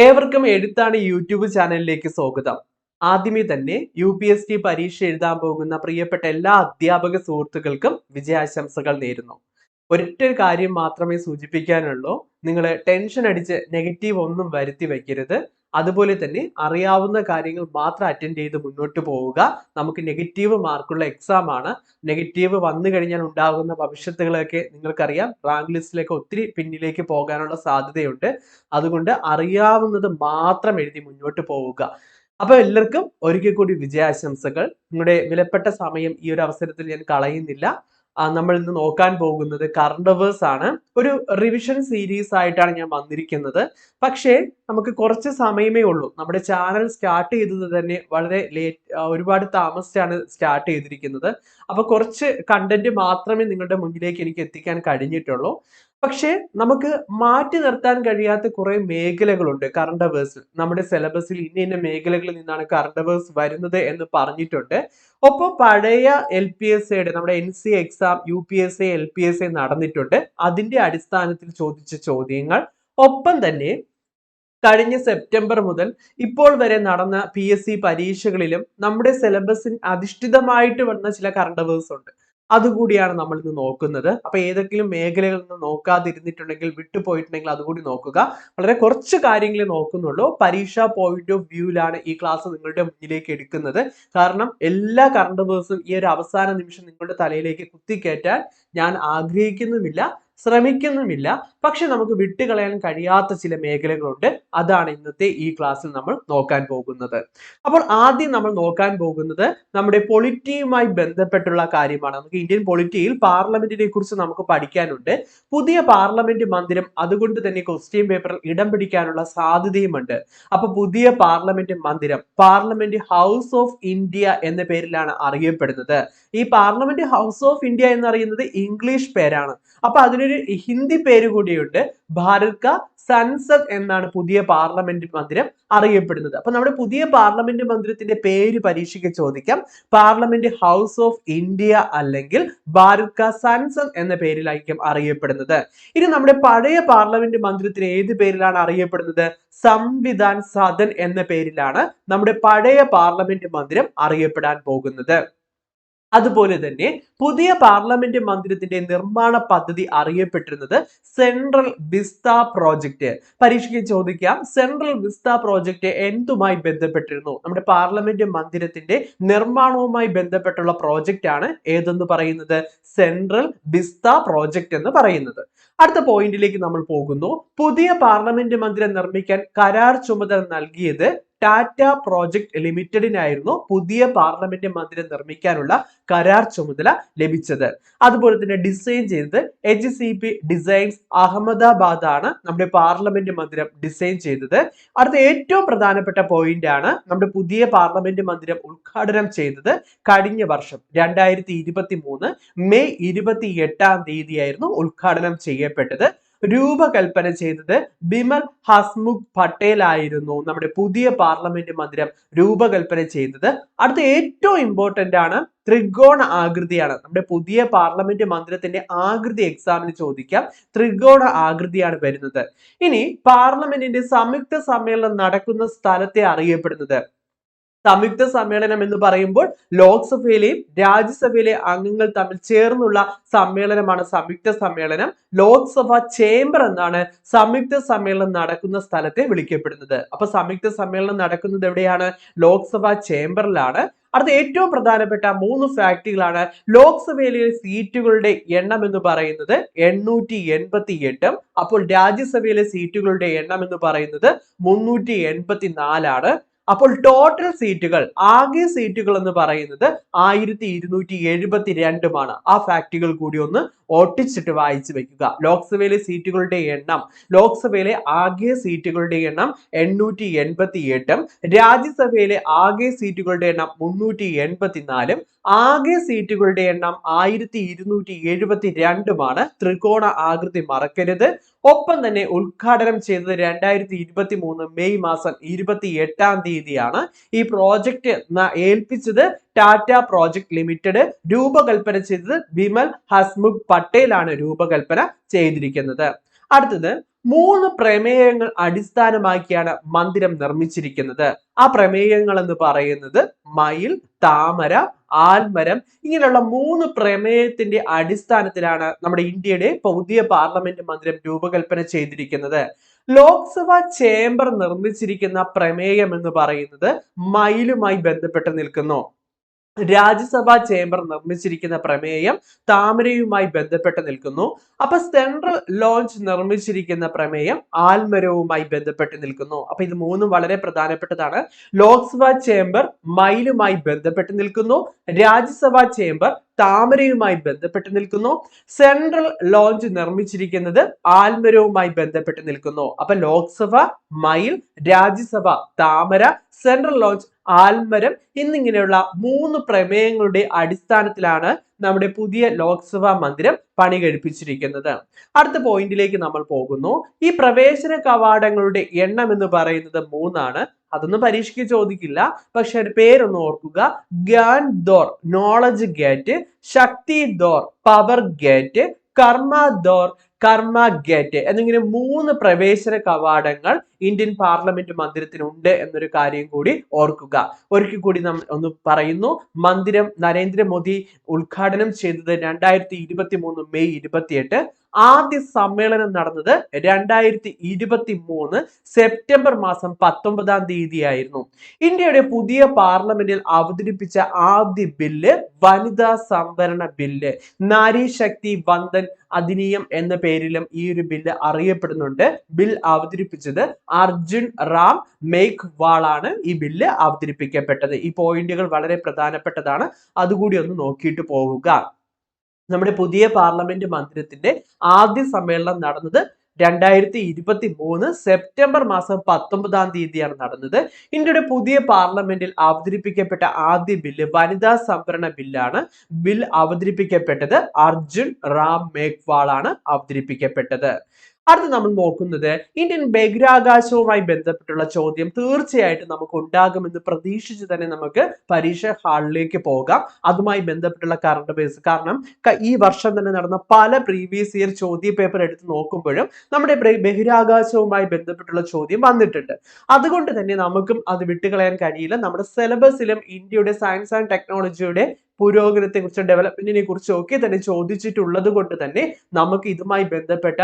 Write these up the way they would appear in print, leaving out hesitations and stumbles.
ഏവർക്കും എഴുത്താണ് യൂട്യൂബ് ചാനലിലേക്ക് സ്വാഗതം. ആദ്യമേ തന്നെ UPSC പരീക്ഷ എഴുതാൻ പോകുന്ന പ്രിയപ്പെട്ട എല്ലാ അധ്യാപക സുഹൃത്തുക്കൾക്കും വിജയാശംസകൾ നേരുന്നു. ഒരൊറ്റ കാര്യം മാത്രമേ സൂചിപ്പിക്കാനുള്ളൂ. നിങ്ങൾ ടെൻഷൻ അടിച്ച് നെഗറ്റീവ് ഒന്നും വരുത്തി വെക്കരുത്. അതുപോലെ തന്നെ അറിയാവുന്ന കാര്യങ്ങൾ മാത്രം അറ്റൻഡ് ചെയ്ത് മുന്നോട്ട് പോവുക. നമുക്ക് നെഗറ്റീവ് മാർക്കുള്ള എക്സാം ആണ്. നെഗറ്റീവ് വന്നു കഴിഞ്ഞാൽ ഉണ്ടാകുന്ന ഭവിഷ്യത്തുകളൊക്കെ നിങ്ങൾക്കറിയാം. റാങ്ക് ലിസ്റ്റിലേക്ക് ഒത്തിരി പിന്നിലേക്ക് പോകാനുള്ള സാധ്യതയുണ്ട്. അതുകൊണ്ട് അറിയാവുന്നത് മാത്രം എഴുതി മുന്നോട്ട് പോവുക. അപ്പൊ എല്ലാവർക്കും ഒരിക്കൽ കൂടി വിജയാശംസകൾ. നിങ്ങളുടെ വിലപ്പെട്ട സമയം ഈ ഒരു അവസരത്തിൽ ഞാൻ കളയുന്നില്ല. നമ്മൾ ഇന്ന് നോക്കാൻ പോകുന്നത് കറണ്ട് അവേഴ്സ് ആണ്. ഒരു റിവിഷൻ സീരീസ് ആയിട്ടാണ് ഞാൻ വന്നിരിക്കുന്നത്. പക്ഷേ നമുക്ക് കുറച്ച് സമയമേ ഉള്ളൂ. നമ്മുടെ ചാനൽ സ്റ്റാർട്ട് ചെയ്തത് തന്നെ വളരെ ഒരുപാട് താമസിച്ചാണ് സ്റ്റാർട്ട് ചെയ്തിരിക്കുന്നത്. അപ്പൊ കുറച്ച് കണ്ടന്റ് മാത്രമേ നിങ്ങളുടെ മുന്നിലേക്ക് എനിക്ക് എത്തിക്കാൻ കഴിഞ്ഞിട്ടുള്ളൂ. പക്ഷേ നമുക്ക് മാറ്റി നിർത്താൻ കഴിയാത്ത കുറെ മേഖലകളുണ്ട് കറണ്ട് അവേഴ്സിൽ. നമ്മുടെ സിലബസിൽ ഇന്ന മേഖലകളിൽ നിന്നാണ് കറണ്ട് അവേഴ്സ് വരുന്നത് എന്ന് പറഞ്ഞിട്ടുണ്ട്. ഒപ്പം പഴയ LPSAയുടെ നമ്മുടെ NC എക്സാം UPSA LPSA നടന്നിട്ടുണ്ട്. അതിന്റെ അടിസ്ഥാനത്തിൽ ചോദിച്ച ചോദ്യങ്ങൾ, ഒപ്പം തന്നെ കഴിഞ്ഞ സെപ്റ്റംബർ മുതൽ ഇപ്പോൾ വരെ നടന്ന PSC പരീക്ഷകളിലും നമ്മുടെ സിലബസിൽ അധിഷ്ഠിതമായിട്ട് വന്ന ചില കറണ്ട് അവേഴ്സ് ഉണ്ട്. അതുകൂടിയാണ് നമ്മൾ ഇന്ന് നോക്കുന്നത്. അപ്പൊ ഏതെങ്കിലും മേഖലകളിൽ നിന്ന് നോക്കാതിരുന്നിട്ടുണ്ടെങ്കിൽ, വിട്ടുപോയിട്ടുണ്ടെങ്കിൽ അതുകൂടി നോക്കുക. വളരെ കുറച്ച് കാര്യങ്ങളെ നോക്കുന്നുള്ളൂ. പരീക്ഷാ പോയിന്റ് ഓഫ് വ്യൂവിലാണ് ഈ ക്ലാസ് നിങ്ങളുടെ മുന്നിലേക്ക് എടുക്കുന്നത്. കാരണം എല്ലാ കറണ്ട് അവേഴ്സും ഈ ഒരു അവസാന നിമിഷം നിങ്ങളുടെ തലയിലേക്ക് കുത്തിക്കയറ്റാൻ ഞാൻ ആഗ്രഹിക്കുന്നുമില്ല, ശ്രമിക്കുന്നുമില്ല. പക്ഷെ നമുക്ക് വിട്ടുകളയാൻ കഴിയാത്ത ചില മേഖലകളുണ്ട്. അതാണ് ഇന്നത്തെ ഈ ക്ലാസ്സിൽ നമ്മൾ നോക്കാൻ പോകുന്നത്. അപ്പോൾ ആദ്യം നമ്മൾ നോക്കാൻ പോകുന്നത് നമ്മുടെ പൊളിറ്റിയുമായി ബന്ധപ്പെട്ടുള്ള കാര്യമാണ്. നമുക്ക് ഇന്ത്യൻ പൊളിറ്റിയിൽ പാർലമെന്റിനെ കുറിച്ച് നമുക്ക് പഠിക്കാനുണ്ട്. പുതിയ പാർലമെന്റ് മന്ദിരം, അതുകൊണ്ട് തന്നെ ക്വസ്റ്റ്യൻ പേപ്പറിൽ ഇടം പിടിക്കാനുള്ള സാധ്യതയുമുണ്ട്. അപ്പൊ പുതിയ പാർലമെന്റ് മന്ദിരം പാർലമെന്റ് ഹൗസ് ഓഫ് ഇന്ത്യ എന്ന പേരിലാണ് അറിയപ്പെടുന്നത്. ഈ പാർലമെന്റ് ഹൗസ് ഓഫ് ഇന്ത്യ എന്നറിയുന്നത് ഇംഗ്ലീഷ് പേരാണ്. അപ്പൊ അതിനൊരു ഹിന്ദി പേര് കൂടിയുണ്ട്. ഭാരത് കാ സൻസദ് എന്നാണ് പുതിയ പാർലമെന്റ് മന്ദിരം അറിയപ്പെടുന്നത്. അപ്പൊ നമ്മുടെ പുതിയ പാർലമെന്റ് മന്ദിരത്തിന്റെ പേര് പരീക്ഷയ്ക്ക് ചോദിക്കാം. പാർലമെന്റ് ഹൗസ് ഓഫ് ഇന്ത്യ അല്ലെങ്കിൽ ഭാരത് കാ സൻസദ് എന്ന പേരിലായിരിക്കും അറിയപ്പെടുന്നത്. ഇനി നമ്മുടെ പഴയ പാർലമെന്റ് മന്ദിരത്തിന് ഏത് പേരിലാണ് അറിയപ്പെടുന്നത്? സംവിധാൻ സദൻ എന്ന പേരിലാണ് നമ്മുടെ പഴയ പാർലമെന്റ് മന്ദിരം അറിയപ്പെടാൻ പോകുന്നത്. അതുപോലെ തന്നെ പുതിയ പാർലമെന്റ് മന്ദിരത്തിന്റെ നിർമ്മാണ പദ്ധതി അറിയപ്പെട്ടിരുന്നത് സെൻട്രൽ വിസ്ത പ്രോജക്റ്റ്. പരീക്ഷയ്ക്ക് ചോദിക്കാം, സെൻട്രൽ വിസ്ത പ്രോജക്റ്റ് എന്തുമായി ബന്ധപ്പെട്ടിരുന്നു? നമ്മുടെ പാർലമെന്റ് മന്ദിരത്തിന്റെ നിർമ്മാണവുമായി ബന്ധപ്പെട്ടുള്ള പ്രോജക്റ്റ് ആണ് ഏതെന്ന് പറയുന്നത്? സെൻട്രൽ വിസ്ത പ്രോജക്റ്റ് എന്ന് പറയുന്നത്. അടുത്ത പോയിന്റിലേക്ക് നമ്മൾ പോകുന്നു. പുതിയ പാർലമെന്റ് മന്ദിരം നിർമ്മിക്കാൻ കരാർ ചുമതല നൽകിയത് ടാറ്റ പ്രോജക്ട് ലിമിറ്റഡിനായിരുന്നു പുതിയ പാർലമെന്റ് മന്ദിരം നിർമ്മിക്കാനുള്ള കരാർ ചുമതല ലഭിച്ചത്. അതുപോലെ തന്നെ ഡിസൈൻ ചെയ്തത് HCP ഡിസൈൻസ് അഹമ്മദാബാദ് ആണ് നമ്മുടെ പാർലമെന്റ് മന്ദിരം ഡിസൈൻ ചെയ്തത്. അടുത്ത ഏറ്റവും പ്രധാനപ്പെട്ട പോയിന്റ് ആണ്, നമ്മുടെ പുതിയ പാർലമെന്റ് മന്ദിരം ഉദ്ഘാടനം ചെയ്തത് കഴിഞ്ഞ വർഷം 2023 മെയ് 28 ഉദ്ഘാടനം ചെയ്യപ്പെട്ടത്. രൂപകൽപ്പന ചെയ്തത് ബിമൽ ഹസ്മുഖ് പട്ടേൽ ആയിരുന്നു. നമ്മുടെ പുതിയ പാർലമെന്റ് മന്ദിരം രൂപകൽപ്പന ചെയ്തത്. അടുത്ത ഏറ്റവും ഇമ്പോർട്ടന്റ് ആണ്, ത്രികോണ ആകൃതിയാണ്. നമ്മുടെ പുതിയ പാർലമെന്റ് മന്ദിരത്തിന്റെ ആകൃതി എക്സാമിന് ചോദിക്കാം. ത്രികോണ ആകൃതിയാണ് വരുന്നത്. ഇനി പാർലമെന്റിന്റെ സംയുക്ത സമ്മേളനം നടക്കുന്ന സ്ഥലത്തെ അറിയപ്പെടുന്നത്, സംയുക്ത സമ്മേളനം എന്ന് പറയുമ്പോൾ ലോക്സഭയിലെയും രാജ്യസഭയിലെയും അംഗങ്ങൾ തമ്മിൽ ചേർന്നുള്ള സമ്മേളനമാണ് സംയുക്ത സമ്മേളനം. ലോക്സഭ ചേംബർ എന്നാണ് സംയുക്ത സമ്മേളനം നടക്കുന്ന സ്ഥലത്തെ വിളിക്കപ്പെടുന്നത്. അപ്പൊ സംയുക്ത സമ്മേളനം നടക്കുന്നത് എവിടെയാണ്? ലോക്സഭ ചേംബറിലാണ്. അടുത്ത ഏറ്റവും പ്രധാനപ്പെട്ട 3 ഫാക്ടുകളാണ്. ലോക്സഭയിലെ സീറ്റുകളുടെ എണ്ണം എന്ന് പറയുന്നത് 888. അപ്പോൾ രാജ്യസഭയിലെ സീറ്റുകളുടെ എണ്ണം എന്ന് പറയുന്നത് 384 ആണ്. അപ്പോൾ ടോട്ടൽ സീറ്റുകൾ, ആകെ സീറ്റുകൾ എന്ന് പറയുന്നത് 1272 ആ ഫാക്ടുകൾ കൂടി ഒന്ന് ഒട്ടിച്ചിട്ട് വായിച്ചു വെക്കുക. ലോക്സഭയിലെ സീറ്റുകളുടെ എണ്ണം, ലോക്സഭയിലെ ആകെ സീറ്റുകളുടെ എണ്ണം 888, രാജ്യസഭയിലെ ആകെ സീറ്റുകളുടെ എണ്ണം 384, ആകെ സീറ്റുകളുടെ എണ്ണം 1272. ത്രികോണ ആകൃതി മറക്കരുത്. ഒപ്പം തന്നെ ഉദ്ഘാടനം ചെയ്തത് 2023 മെയ് മാസം 28 ഈ പ്രോജക്റ്റ് ഏൽപ്പിച്ചത് ടാറ്റ പ്രോജക്ട് ലിമിറ്റഡ്. രൂപകൽപ്പന ചെയ്തത് ബിമൽ ഹസ്മുഖ് പട്ടേൽ ആണ് രൂപകൽപ്പന ചെയ്തിരിക്കുന്നത്. അടുത്തത്, 3 പ്രമേയങ്ങൾ അടിസ്ഥാനമാക്കിയാണ് മന്ദിരം നിർമ്മിച്ചിരിക്കുന്നത്. ആ പ്രമേയങ്ങൾ എന്ന് പറയുന്നത് മയിൽ, താമര, ആൽമരം ഇങ്ങനെയുള്ള 3 പ്രമേയത്തിന്റെ അടിസ്ഥാനത്തിലാണ് നമ്മുടെ ഇന്ത്യയുടെ പുതിയ പാർലമെന്റ് മന്ദിരം രൂപകൽപ്പന ചെയ്തിരിക്കുന്നത്. ലോക്സഭാ ചേംബർ നിർമ്മിച്ചിരിക്കുന്ന പ്രമേയം എന്ന് പറയുന്നത് മയിലുമായി ബന്ധപ്പെട്ട് നിൽക്കുന്നു. രാജ്യസഭാ ചേംബർ നിർമ്മിച്ചിരിക്കുന്ന പ്രമേയം താമരയുമായി ബന്ധപ്പെട്ട് നിൽക്കുന്നു. അപ്പൊ സെൻട്രൽ ലോഞ്ച് നിർമ്മിച്ചിരിക്കുന്ന പ്രമേയം ആൽമരവുമായി ബന്ധപ്പെട്ട് നിൽക്കുന്നു. അപ്പൊ ഇത് മൂന്നും വളരെ പ്രധാനപ്പെട്ടതാണ്. ലോക്സഭാ ചേംബർ മയിലുമായി ബന്ധപ്പെട്ട് നിൽക്കുന്നു. രാജ്യസഭാ ചേംബർ താമരയുമായി ബന്ധപ്പെട്ട് നിൽക്കുന്നു. സെൻട്രൽ ലോഞ്ച് നിർമ്മിച്ചിരിക്കുന്നത് ആൽമരവുമായി ബന്ധപ്പെട്ട് നിൽക്കുന്നു. അപ്പൊ ലോക്സഭ മയിൽ, രാജ്യസഭ താമര, സെൻട്രൽ ലോഞ്ച് ആൽമരം എന്നിങ്ങനെയുള്ള 3 പ്രമേയങ്ങളുടെ അടിസ്ഥാനത്തിലാണ് നമ്മുടെ പുതിയ ലോക്സഭാ മന്ദിരം പണി കഴിപ്പിച്ചിരിക്കുന്നത്. അടുത്ത പോയിന്റിലേക്ക് നമ്മൾ പോകുന്നു. ഈ പ്രവേശന കവാടങ്ങളുടെ എണ്ണം എന്ന് പറയുന്നത് 3 ആണ്. അതൊന്നും പരീക്ഷയ്ക്ക് ചോദിക്കില്ല, പക്ഷെ പേരൊന്ന് ഓർക്കുക. ഗ്യാൻ ദോർ നോളജ് ഗേറ്റ്, ശക്തി ദോർ പവർ ഗേറ്റ്, കർമ്മ ദോർ കർമ്മ ഗേറ്റ് എന്നിങ്ങനെ 3 പ്രവേശന കവാടങ്ങൾ ഇന്ത്യൻ പാർലമെന്റ് മന്ദിരത്തിനുണ്ട് എന്നൊരു കാര്യം കൂടി ഓർക്കുക. ഒരിക്കൽ കൂടി ഒന്ന് പറയുന്നു. മന്ദിരം നരേന്ദ്രമോദി ഉദ്ഘാടനം ചെയ്തത് 2023 മെയ് 28. ആദ്യ സമ്മേളനം നടന്നത് 2023 സെപ്റ്റംബർ മാസം 19-ാം തീയതിയായിരുന്നു. ഇന്ത്യയുടെ പുതിയ പാർലമെന്റിൽ അവതരിപ്പിച്ച ആദ്യ ബില്ല് വനിതാ സംവരണ ബില്ല്. നാരി ശക്തി വന്ദൻ അധിനിയം എന്ന പേരിലും ഈ ഒരു ബില്ല് അറിയപ്പെടുന്നുണ്ട്. ബിൽ അവതരിപ്പിച്ചത് അർജുൻ റാം മേഘ്വാൾ ആണ് ഈ ബില്ല് അവതരിപ്പിക്കപ്പെട്ടത്. ഈ പോയിന്റുകൾ വളരെ പ്രധാനപ്പെട്ടതാണ്, അതുകൂടി ഒന്ന് നോക്കിയിട്ട് പോവുക. നമ്മുടെ പുതിയ പാർലമെന്റ് മന്ദിരത്തിന്റെ ആദ്യ സമ്മേളനം നടന്നത് 2023 സെപ്റ്റംബർ മാസം 19-ാം തീയതിയാണ് നടന്നത്. ഇന്ത്യയുടെ പുതിയ പാർലമെന്റിൽ അവതരിപ്പിക്കപ്പെട്ട ആദ്യ ബില്ല് വനിതാ സംവരണ ബില്ലാണ്. ബിൽ അവതരിപ്പിക്കപ്പെട്ടത് അർജുൻ റാം മേഘ്വാൾ ആണ് അവതരിപ്പിക്കപ്പെട്ടത്. അടുത്ത് നമ്മൾ നോക്കുന്നത് ഇന്ത്യൻ ബഹിരാകാശവുമായി ബന്ധപ്പെട്ടുള്ള ചോദ്യം തീർച്ചയായിട്ടും നമുക്ക് ഉണ്ടാകുമെന്ന് പ്രതീക്ഷിച്ച് തന്നെ നമുക്ക് പരീക്ഷ ഹാളിലേക്ക് പോകാം. അതുമായി ബന്ധപ്പെട്ടുള്ള കറണ്ട് ബേസ്, കാരണം ഈ വർഷം തന്നെ നടന്ന പല പ്രീവിയസ് ഇയർ ചോദ്യ പേപ്പർ എടുത്ത് നോക്കുമ്പോഴും നമ്മുടെ ബഹിരാകാശവുമായി ബന്ധപ്പെട്ടുള്ള ചോദ്യം വന്നിട്ടുണ്ട്. അതുകൊണ്ട് തന്നെ നമുക്കും അത് വിട്ടുകളയാൻ കഴിയില്ല. നമ്മുടെ സിലബസിലും ഇന്ത്യയുടെ സയൻസ് ആൻഡ് ടെക്നോളജിയുടെ പുരോഗതിയെ കുറിച്ചും ഡെവലപ്മെന്റിനെ കുറിച്ചും ഒക്കെ തന്നെ ചോദിച്ചിട്ടുള്ളത് കൊണ്ട് തന്നെ നമുക്ക് ഇതുമായി ബന്ധപ്പെട്ട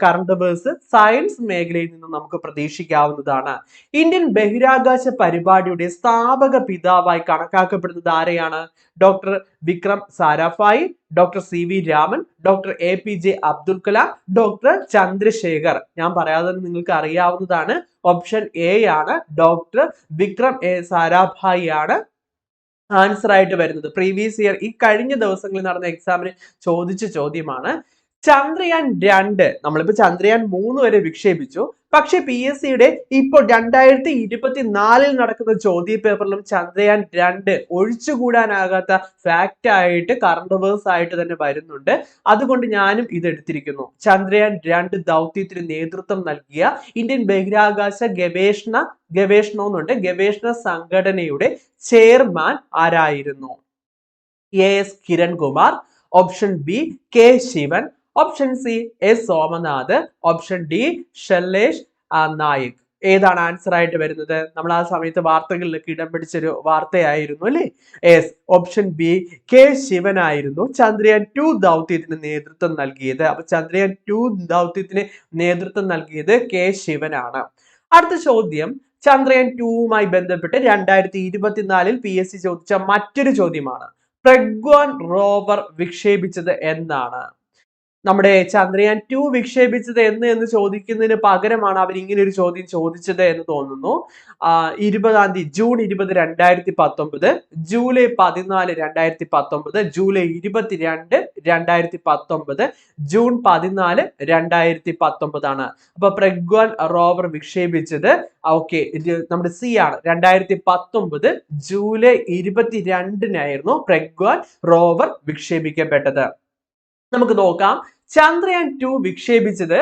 കറണ്ട് അഫയേഴ്സ് സയൻസ് മേഖലയിൽ നിന്ന് നമുക്ക് പ്രതീക്ഷിക്കാവുന്നതാണ്. ഇന്ത്യൻ ബഹിരാകാശ പരിപാടിയുടെ സ്ഥാപക പിതാവായി കണക്കാക്കപ്പെടുന്നത് ആരെയാണ്? Doctor Vikram Sarabhai, doctor CV Raman, doctor APJ Abdul Kalam, doctor Chandrashekhar. ഞാൻ പറയാതെ നിങ്ങൾക്ക് അറിയാവുന്നതാണ്. ഓപ്ഷൻ A ആണ്, ഡോക്ടർ വിക്രം സാരാഭായി ആണ് ആൻസർ ആയിട്ട് വരുന്നത്. പ്രീവിയസ് ഇയർ ഈ കഴിഞ്ഞ ദിവസങ്ങളിൽ നടന്ന എക്സാമിന് ചോദിച്ച ചോദ്യമാണ്. ചന്ദ്രയാൻ 2 നമ്മളിപ്പോ ചന്ദ്രയാൻ 3 വരെ വിക്ഷേപിച്ചു. പക്ഷെ PSCയുടെ ഇപ്പോൾ 2024 നടക്കുന്ന ചോദ്യ പേപ്പറിലും ചന്ദ്രയാൻ 2 ഒഴിച്ചുകൂടാനാകാത്ത ഫാക്റ്റ് ആയിട്ട് കറണ്ട് അഫയേഴ്സ് ആയിട്ട് തന്നെ വരുന്നുണ്ട്. അതുകൊണ്ട് ഞാനും ഇത് എടുത്തിരിക്കുന്നു. ചന്ദ്രയാൻ 2 ദൗത്യത്തിന് നേതൃത്വം നൽകിയ ഇന്ത്യൻ ബഹിരാകാശ ഗവേഷണ സംഘടനയുടെ ചെയർമാൻ ആരായിരുന്നു? AS Kiran Kumar, option B K Sivan, option C S Somanath, option D Shailesh Naik. ഏതാണ് ആൻസർ ആയിട്ട് വരുന്നത്? നമ്മൾ ആ സമയത്ത് വാർത്തകളിലൊക്കെ ഇടം പിടിച്ചൊരു വാർത്തയായിരുന്നു അല്ലേ? Yes, option B K Sivan ആയിരുന്നു ചന്ദ്രയാൻ 2 ദൗത്യത്തിന് നേതൃത്വം നൽകിയത്. അപ്പൊ ചന്ദ്രയാൻ 2 ദൗത്യത്തിന് നേതൃത്വം നൽകിയത് K ശിവനാണ്. അടുത്ത ചോദ്യം ചന്ദ്രയാൻ 2മായി ബന്ധപ്പെട്ട് 2024 PSC ചോദിച്ച മറ്റൊരു ചോദ്യമാണ്. പ്രഗ്വാൻ റോവർ വിക്ഷേപിച്ചത് എന്നാണ്? നമ്മുടെ ചന്ദ്രയാൻ 2 വിക്ഷേപിച്ചത് എന്ന് ചോദിക്കുന്നതിന് പകരമാണ് അവർ ഇങ്ങനെ ഒരു ചോദ്യം ചോദിച്ചത് എന്ന് തോന്നുന്നു. 20-ാം തീയതി ജൂൺ 20, 2019, ജൂലൈ 14, 2019, ജൂലൈ 22, 2019, ജൂൺ 14, 2019 ആണ്. അപ്പൊ പ്രഗ്വാൻ റോവർ വിക്ഷേപിച്ചത് നമ്മുടെ C ആണ്. 2019 ജൂലൈ 22-നായിരുന്നു പ്രഗ്വാൻ റോവർ വിക്ഷേപിക്കപ്പെട്ടത്. നമുക്ക് നോക്കാം. ചന്ദ്രയാൻ 2 വിക്ഷേപിച്ചത്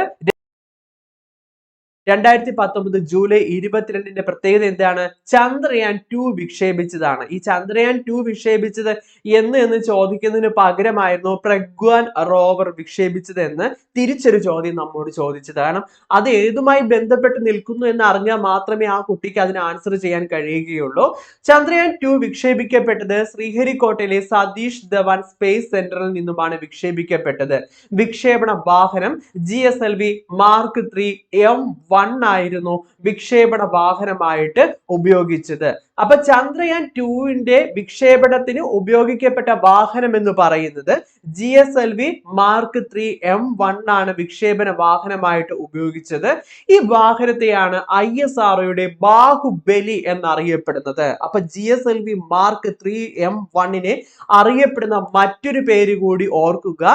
2019 ജൂലൈ 22 പ്രത്യേകത എന്താണ്? ചന്ദ്രയാൻ 2 വിക്ഷേപിച്ചതാണ്. ഈ ചന്ദ്രയാൻ 2 വിക്ഷേപിച്ചത് എന്ന് ചോദിക്കുന്നതിന് പകരമായിരുന്നു പ്രഗ്വാൻ റോവർ വിക്ഷേപിച്ചത് എന്ന് തിരിച്ചൊരു ചോദ്യം നമ്മോട് ചോദിച്ചത്. കാരണം അത് ഏതുമായി ബന്ധപ്പെട്ട് നിൽക്കുന്നു എന്ന് അറിഞ്ഞാൽ മാത്രമേ ആ കുട്ടിക്ക് അതിന് ആൻസർ ചെയ്യാൻ കഴിയുകയുള്ളൂ. ചന്ദ്രയാൻ 2 വിക്ഷേപിക്കപ്പെട്ടത് ശ്രീഹരിക്കോട്ടയിലെ സതീഷ് ധവാൻ സ്പേസ് സെന്ററിൽ നിന്നുമാണ് വിക്ഷേപിക്കപ്പെട്ടത്. വിക്ഷേപണ വാഹനം GSLV Mark 3 M1 ആയിരുന്നു വിക്ഷേപണ വാഹനമായിട്ട് ഉപയോഗിച്ചത്. അപ്പൊ ചന്ദ്രയാൻ 2ന്റെ വിക്ഷേപണത്തിന് ഉപയോഗിക്കപ്പെട്ട വാഹനം എന്ന് പറയുന്നത് GSLV Mark 3 M1 ആണ് വിക്ഷേപണ വാഹനമായിട്ട് ഉപയോഗിച്ചത്. ഈ വാഹനത്തെയാണ് ISROയുടെ ബാഹുബലി എന്നറിയപ്പെടുന്നത്. അപ്പൊ GSLV Mark 3 M1നെ അറിയപ്പെടുന്ന മറ്റൊരു പേര് കൂടി ഓർക്കുക.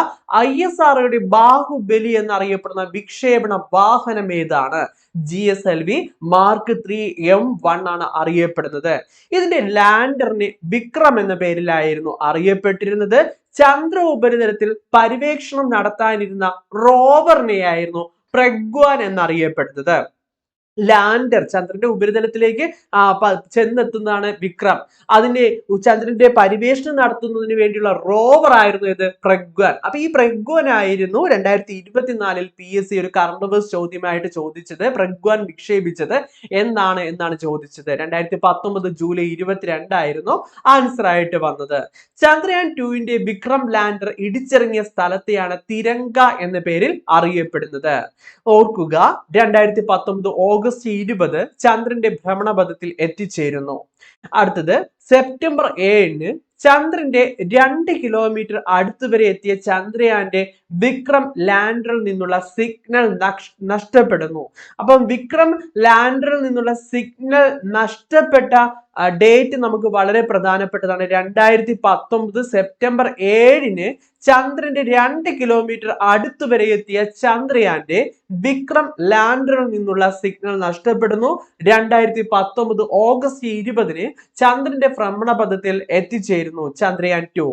ISROയുടെ ബാഹുബലി എന്നറിയപ്പെടുന്ന വിക്ഷേപണ വാഹനം ഏതാണ്? GSLV Mark 3 M1 ആണ് അറിയപ്പെടുന്നത്. ഇതിന്റെ ലാൻഡറിന് വിക്രം എന്ന പേരിലായിരുന്നു അറിയപ്പെട്ടിരുന്നത്. ചന്ദ്ര ഉപരിതലത്തിൽ പര്യവേക്ഷണം നടത്താനിരുന്ന റോവറിനെയായിരുന്നു പ്രഗ്വാൻ എന്നറിയപ്പെടുന്നത്. ലാൻഡർ ചന്ദ്രന്റെ ഉപരിതലത്തിലേക്ക് ചെന്നെത്തുന്നതാണ് വിക്രം. അതിന്റെ ചന്ദ്രന്റെ പരിവേഷണം നടത്തുന്നതിന് വേണ്ടിയുള്ള റോവർ ആയിരുന്നു ഇത് പ്രഗ്വാൻ. അപ്പൊ ഈ പ്രഗ്വാൻ ആയിരുന്നു 2024 PSC ഒരു കറണ്ട് അഫയേഴ്സ് ചോദ്യമായിട്ട് ചോദിച്ചത്. പ്രഗ്വാൻ വിക്ഷേപിച്ചത് എന്നാണ് ചോദിച്ചത്. 2019 ജൂലൈ 22 ആയിരുന്നു ആൻസർ ആയിട്ട് വന്നത്. ചന്ദ്രയാൻ 2ന്റെ വിക്രം ലാൻഡർ ഇടിച്ചിറങ്ങിയ സ്ഥലത്തെയാണ് തിരങ്ക എന്ന പേരിൽ അറിയപ്പെടുന്നത്. ഓർക്കുക, 2019 ഓഗസ്റ്റ് 20 ചന്ദ്രന്റെ ഭ്രമണപഥത്തിൽ എത്തിച്ചേരുന്നു. അടുത്തത് സെപ്റ്റംബർ 7 ചന്ദ്രന്റെ 2 കിലോമീറ്റർ അടുത്ത് വരെ എത്തിയ ചന്ദ്രയാന്റെ വിക്രം ലാൻഡറിൽ നിന്നുള്ള സിഗ്നൽ നഷ്ടപ്പെടുന്നു. അപ്പം വിക്രം ലാൻഡറിൽ നിന്നുള്ള സിഗ്നൽ നഷ്ടപ്പെട്ട ഡേറ്റ് നമുക്ക് വളരെ പ്രധാനപ്പെട്ടതാണ്. 2019 സെപ്റ്റംബർ 7 ചന്ദ്രന്റെ 2 കിലോമീറ്റർ അടുത്ത് വരെ എത്തിയ ചന്ദ്രയാന്റെ വിക്രം ലാൻഡറിൽ നിന്നുള്ള സിഗ്നൽ നഷ്ടപ്പെടുന്നു. 2019 ഓഗസ്റ്റ് 20 ചന്ദ്രന്റെ ഭ്രമണപഥത്തിൽ എത്തിച്ചേരുന്നു ചന്ദ്രയാൻ 2.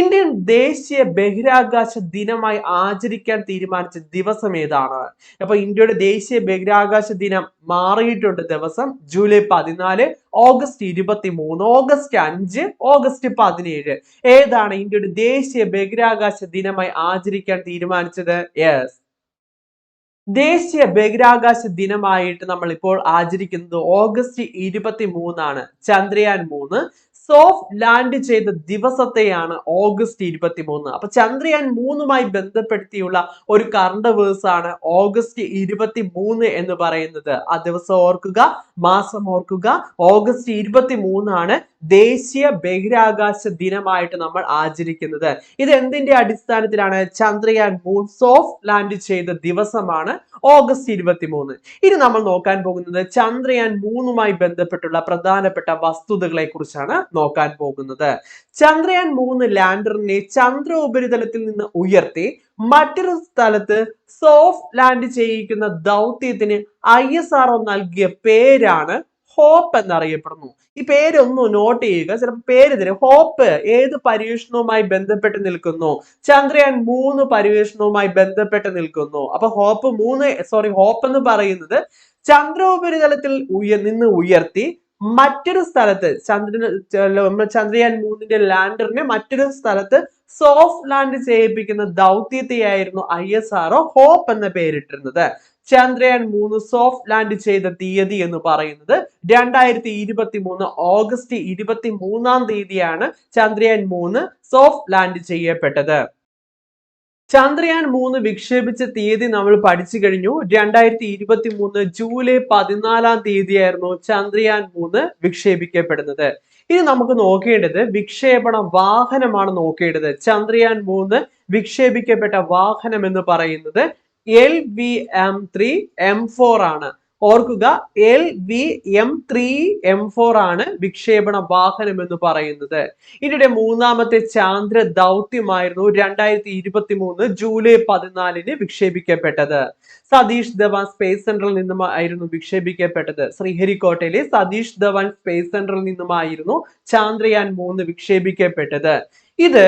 ഇന്ത്യൻ ദേശീയ ബഹിരാകാശ ദിനമായി ആചരിക്കാൻ തീരുമാനിച്ച ദിവസം ഏതാണ്? അപ്പൊ ഇന്ത്യയുടെ ദേശീയ ബഹിരാകാശ ദിനം മാറിയിട്ടുണ്ട് ദിവസം. July 14, August 23, August 5, August 17. ഏതാണ് ഇന്ത്യയുടെ ദേശീയ ബഹിരാകാശ ദിനമായി ആചരിക്കാൻ തീരുമാനിച്ചത്? യെസ്, ദേശീയ ബഹിരാകാശ ദിനമായിട്ട് നമ്മൾ ഇപ്പോൾ ആചരിക്കുന്നത് ഓഗസ്റ്റ് 23 ആണ്. ചന്ദ്രയാൻ 3 സോഫ്റ്റ് ലാൻഡ് ചെയ്ത ദിവസത്തെയാണ് ഓഗസ്റ്റ് 23. അപ്പൊ ചന്ദ്രയാൻ 3മായി ബന്ധപ്പെടുത്തിയുള്ള ഒരു കറണ്ട് അഫയേഴ്സ് ആണ് ഓഗസ്റ്റ് 23 എന്ന് പറയുന്നത്. ആ ദിവസം ഓർക്കുക, മാസം ഓർക്കുക. ഓഗസ്റ്റ് 23 ആണ് ദേശീയ ബഹിരാകാശ ദിനമായിട്ട് നമ്മൾ ആചരിക്കുന്നത്. ഇത് എന്തിന്റെ അടിസ്ഥാനത്തിലാണ്? ചന്ദ്രയാൻ 3 സോഫ്റ്റ് ലാൻഡ് ചെയ്ത ദിവസമാണ് ഓഗസ്റ്റ് 23. ഇനി നമ്മൾ നോക്കാൻ പോകുന്നത് ചന്ദ്രയാൻ 3മായി ബന്ധപ്പെട്ടുള്ള പ്രധാനപ്പെട്ട വസ്തുതകളെ കുറിച്ചാണ് നോക്കാൻ പോകുന്നത്. ചന്ദ്രയാൻ 3 ലാൻഡറിനെ ചന്ദ്ര ഉപരിതലത്തിൽ നിന്ന് ഉയർത്തി മറ്റൊരു സ്ഥലത്ത് സോഫ്റ്റ് ലാൻഡ് ചെയ്യിക്കുന്ന ദൗത്യത്തിന് ISRO നൽകിയ പേരാണ് ഹോപ്പ് എന്നറിയപ്പെടുന്നു. ഈ പേരൊന്ന് നോട്ട് ചെയ്യുക, ചിലപ്പോൾ പേര് തരും. ഹോപ്പ് ഏത് പരീക്ഷണവുമായി ബന്ധപ്പെട്ട് നിൽക്കുന്നു? ചന്ദ്രയാൻ 3 പരീക്ഷണവുമായി ബന്ധപ്പെട്ട് നിൽക്കുന്നു. അപ്പൊ ഹോപ്പ് എന്ന് പറയുന്നത് ചന്ദ്രോപരിതലത്തിൽ നിന്ന് ഉയർത്തി മറ്റൊരു സ്ഥലത്ത് ചന്ദ്രയാൻ 3ന്റെ ലാൻഡറിനെ മറ്റൊരു സ്ഥലത്ത് സോഫ്റ്റ് ലാൻഡ് ചെയ്യിപ്പിക്കുന്ന ദൗത്യത്തെയായിരുന്നു ISRO ഹോപ്പ് എന്ന പേരിട്ടിരുന്നത്. ചന്ദ്രയാൻ 3 സോഫ്റ്റ് ലാൻഡ് ചെയ്ത തീയതി എന്ന് പറയുന്നത് 2023 ഓഗസ്റ്റ് 23 ചന്ദ്രയാൻ 3 സോഫ്റ്റ് ലാൻഡ് ചെയ്യപ്പെട്ടത്. ചന്ദ്രയാൻ 3 വിക്ഷേപിച്ച തീയതി നമ്മൾ പഠിച്ചു കഴിഞ്ഞു. 2023 ജൂലൈ 14 ചന്ദ്രയാൻ 3 വിക്ഷേപിക്കപ്പെടുന്നത്. ഇനി നമുക്ക് നോക്കേണ്ടത് വിക്ഷേപണ വാഹനമാണ് നോക്കേണ്ടത്. ചന്ദ്രയാൻ 3 വിക്ഷേപിക്കപ്പെട്ട വാഹനം എന്ന് പറയുന്നത് LVM-3 M4 ആണ്. ഓർക്കുക, LVM-3 M4 ആണ് വിക്ഷേപണ വാഹനം എന്ന് പറയുന്നത്. ഇതിന്റെ മൂന്നാമത്തെ ചാന്ദ്ര ദൗത്യമായിരുന്നു 2023 ജൂലൈ 14 വിക്ഷേപിക്കപ്പെട്ടത്. സതീഷ് ധവാൻ സ്പേസ് സെന്ററിൽ നിന്നുമായിരുന്നു വിക്ഷേപിക്കപ്പെട്ടത്. ശ്രീഹരിക്കോട്ടയിലെ സതീഷ് ധവാൻ സ്പേസ് സെന്ററിൽ നിന്നുമായിരുന്നു ചന്ദ്രയാൻ 3 വിക്ഷേപിക്കപ്പെട്ടത്. ഇത്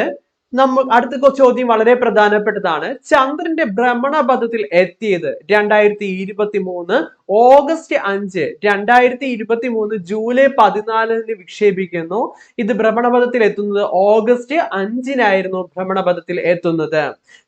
അടുത്ത ചോദ്യം വളരെ പ്രധാനപ്പെട്ടതാണ്. ചന്ദ്രന്റെ ഭ്രമണപഥത്തിൽ എത്തിയത് 2023 ഓഗസ്റ്റ് 5, 2023 ജൂലൈ 14 വിക്ഷേപിക്കുന്നു. ഇത് ഭ്രമണപഥത്തിൽ എത്തുന്നത് ഓഗസ്റ്റ് 5 ഭ്രമണപഥത്തിൽ എത്തുന്നത്.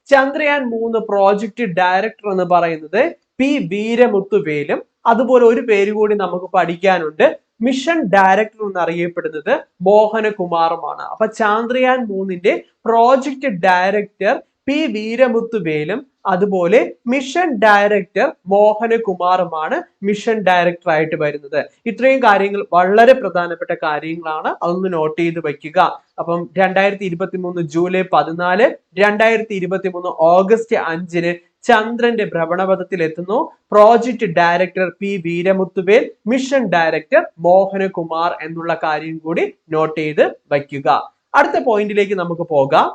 ചന്ദ്രയാൻ 3 പ്രോജക്ട് ഡയറക്ടർ എന്ന് പറയുന്നത് പി വീരമുത്തുവേലും. അതുപോലെ ഒരു പേര് കൂടി നമുക്ക് പഠിക്കാനുണ്ട്. മിഷൻ ഡയറക്ടർ എന്നറിയപ്പെടുന്നത് മോഹനകുമാറുമാണ്. അപ്പൊ ചന്ദ്രയാൻ 3 പ്രോജക്ട് ഡയറക്ടർ പി വീരമുത്തുവേലും അതുപോലെ മിഷൻ ഡയറക്ടർ മോഹനകുമാറുമാണ് മിഷൻ ഡയറക്ടർ ആയിട്ട് വരുന്നത്. ഇത്രയും കാര്യങ്ങൾ വളരെ പ്രധാനപ്പെട്ട കാര്യങ്ങളാണ്, അതൊന്ന് നോട്ട് ചെയ്ത് വയ്ക്കുക. അപ്പം 2023 ജൂലൈ 14, 2023 ഓഗസ്റ്റ് 5 ചന്ദ്രന്റെ ഭ്രമണപഥത്തിൽ എത്തുന്നു. Project director P Veeramuthuvel, mission director Mohanakumar എന്നുള്ള കാര്യം കൂടി നോട്ട് ചെയ്ത് വയ്ക്കുക. അടുത്ത പോയിന്റിലേക്ക് നമുക്ക് പോകാം.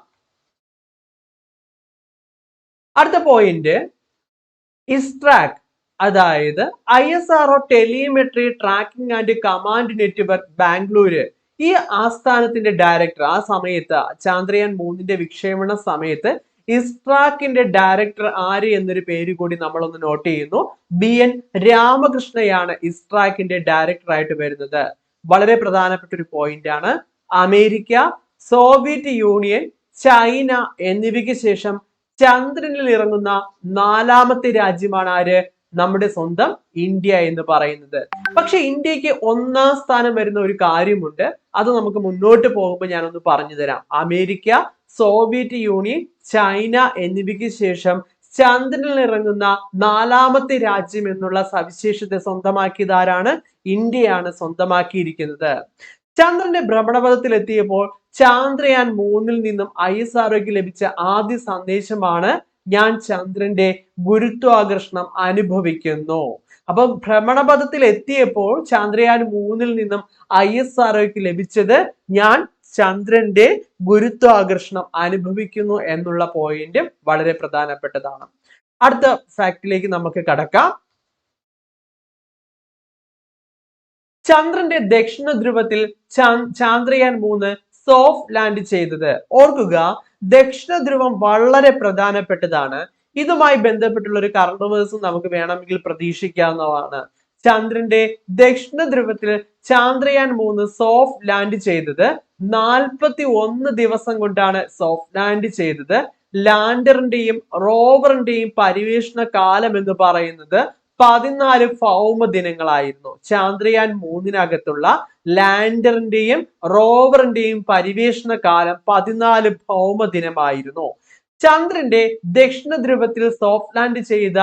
അടുത്ത പോയിന്റ് ഇസ്ട്രാക്, അതായത് ISRO telemetry tracking and command network Bangalore. ഈ ആസ്ഥാനത്തിന്റെ ഡയറക്ടർ ആ സമയത്ത് ചന്ദ്രയാൻ 3 വിക്ഷേപണ സമയത്ത് ഇസ്ട്രാക്കിന്റെ ഡയറക്ടർ ആര് എന്നൊരു പേര് കൂടി നമ്മളൊന്ന് നോട്ട് ചെയ്യുന്നു. BN രാമകൃഷ്ണയാണ് ഇസ്ട്രാക്കിന്റെ ഡയറക്ടർ ആയിട്ട് വരുന്നത്. വളരെ പ്രധാനപ്പെട്ട ഒരു പോയിന്റ് ആണ്. അമേരിക്ക, സോവിയറ്റ് യൂണിയൻ, ചൈന എന്നിവയ്ക്ക് ശേഷം ചന്ദ്രനിൽ ഇറങ്ങുന്ന 4ാമത്തെ രാജ്യമാണ് ആര്? നമ്മുടെ സ്വന്തം ഇന്ത്യ എന്ന് പറയുന്നത്. പക്ഷെ ഇന്ത്യക്ക് 1ാം സ്ഥാനം വരുന്ന ഒരു കാര്യമുണ്ട്. അത് നമുക്ക് മുന്നോട്ട് പോകുമ്പോൾ ഞാനൊന്ന് പറഞ്ഞു തരാം. അമേരിക്ക, സോവിയറ്റ് യൂണിയൻ, ചൈന എന്നിവയ്ക്ക് ശേഷം ചന്ദ്രനിൽ ഇറങ്ങുന്ന 4ാമത്തെ രാജ്യം എന്നുള്ള സവിശേഷത സ്വന്തമാക്കിയത് ആരാണ്? ഇന്ത്യയാണ് സ്വന്തമാക്കിയിരിക്കുന്നത്. ചന്ദ്രന്റെ ഭ്രമണപഥത്തിൽ എത്തിയപ്പോൾ ചന്ദ്രയാൻ 3 നിന്നും ISROയ്ക്ക് ലഭിച്ച ആദ്യ സന്ദേശമാണ് ഞാൻ ചന്ദ്രന്റെ ഗുരുത്വാകർഷണം അനുഭവിക്കുന്നു. അപ്പൊ ഭ്രമണപഥത്തിൽ എത്തിയപ്പോൾ ചന്ദ്രയാൻ 3 നിന്നും ISROയ്ക്ക് ലഭിച്ചത് ഞാൻ ചന്ദ്രന്റെ ഗുരുത്വാകർഷണം അനുഭവിക്കുന്നു എന്നുള്ള പോയിന്റ് വളരെ പ്രധാനപ്പെട്ടതാണ്. അടുത്ത ഫാക്ടിലേക്ക് നമുക്ക് കടക്കാം. ചന്ദ്രന്റെ ദക്ഷിണ ധ്രുവത്തിൽ ചന്ദ്രയാൻ 3 സോഫ്റ്റ് ലാൻഡ് ചെയ്തത്. ഓർക്കുക, ദക്ഷിണ ധ്രുവം വളരെ പ്രധാനപ്പെട്ടതാണ്. ഇതുമായി ബന്ധപ്പെട്ടുള്ള ഒരു കറണ്ട് അഫയേഴ്സും നമുക്ക് വേണമെങ്കിൽ പ്രതീക്ഷിക്കാവുന്നതാണ്. ചന്ദ്രന്റെ ദക്ഷിണ ധ്രുവത്തിൽ ചന്ദ്രയാൻ 3 സോഫ്റ്റ് ലാൻഡ് ചെയ്തത് 41 ദിവസം കൊണ്ടാണ് സോഫ്റ്റ് ലാൻഡ് ചെയ്തത്. ലാൻഡറിന്റെയും റോവറിന്റെയും പരിവേഷണ കാലം എന്ന് പറയുന്നത് 14 ഭൗമ ദിനങ്ങളായിരുന്നു. ചന്ദ്രയാൻ 3 ലാൻഡറിന്റെയും റോവറിന്റെയും പരിവേഷണ കാലം 14 ഭൗമ ദിനമായിരുന്നു. ചന്ദ്രന്റെ ദക്ഷിണ ധ്രുവത്തിൽ സോഫ്റ്റ് ലാൻഡ് ചെയ്ത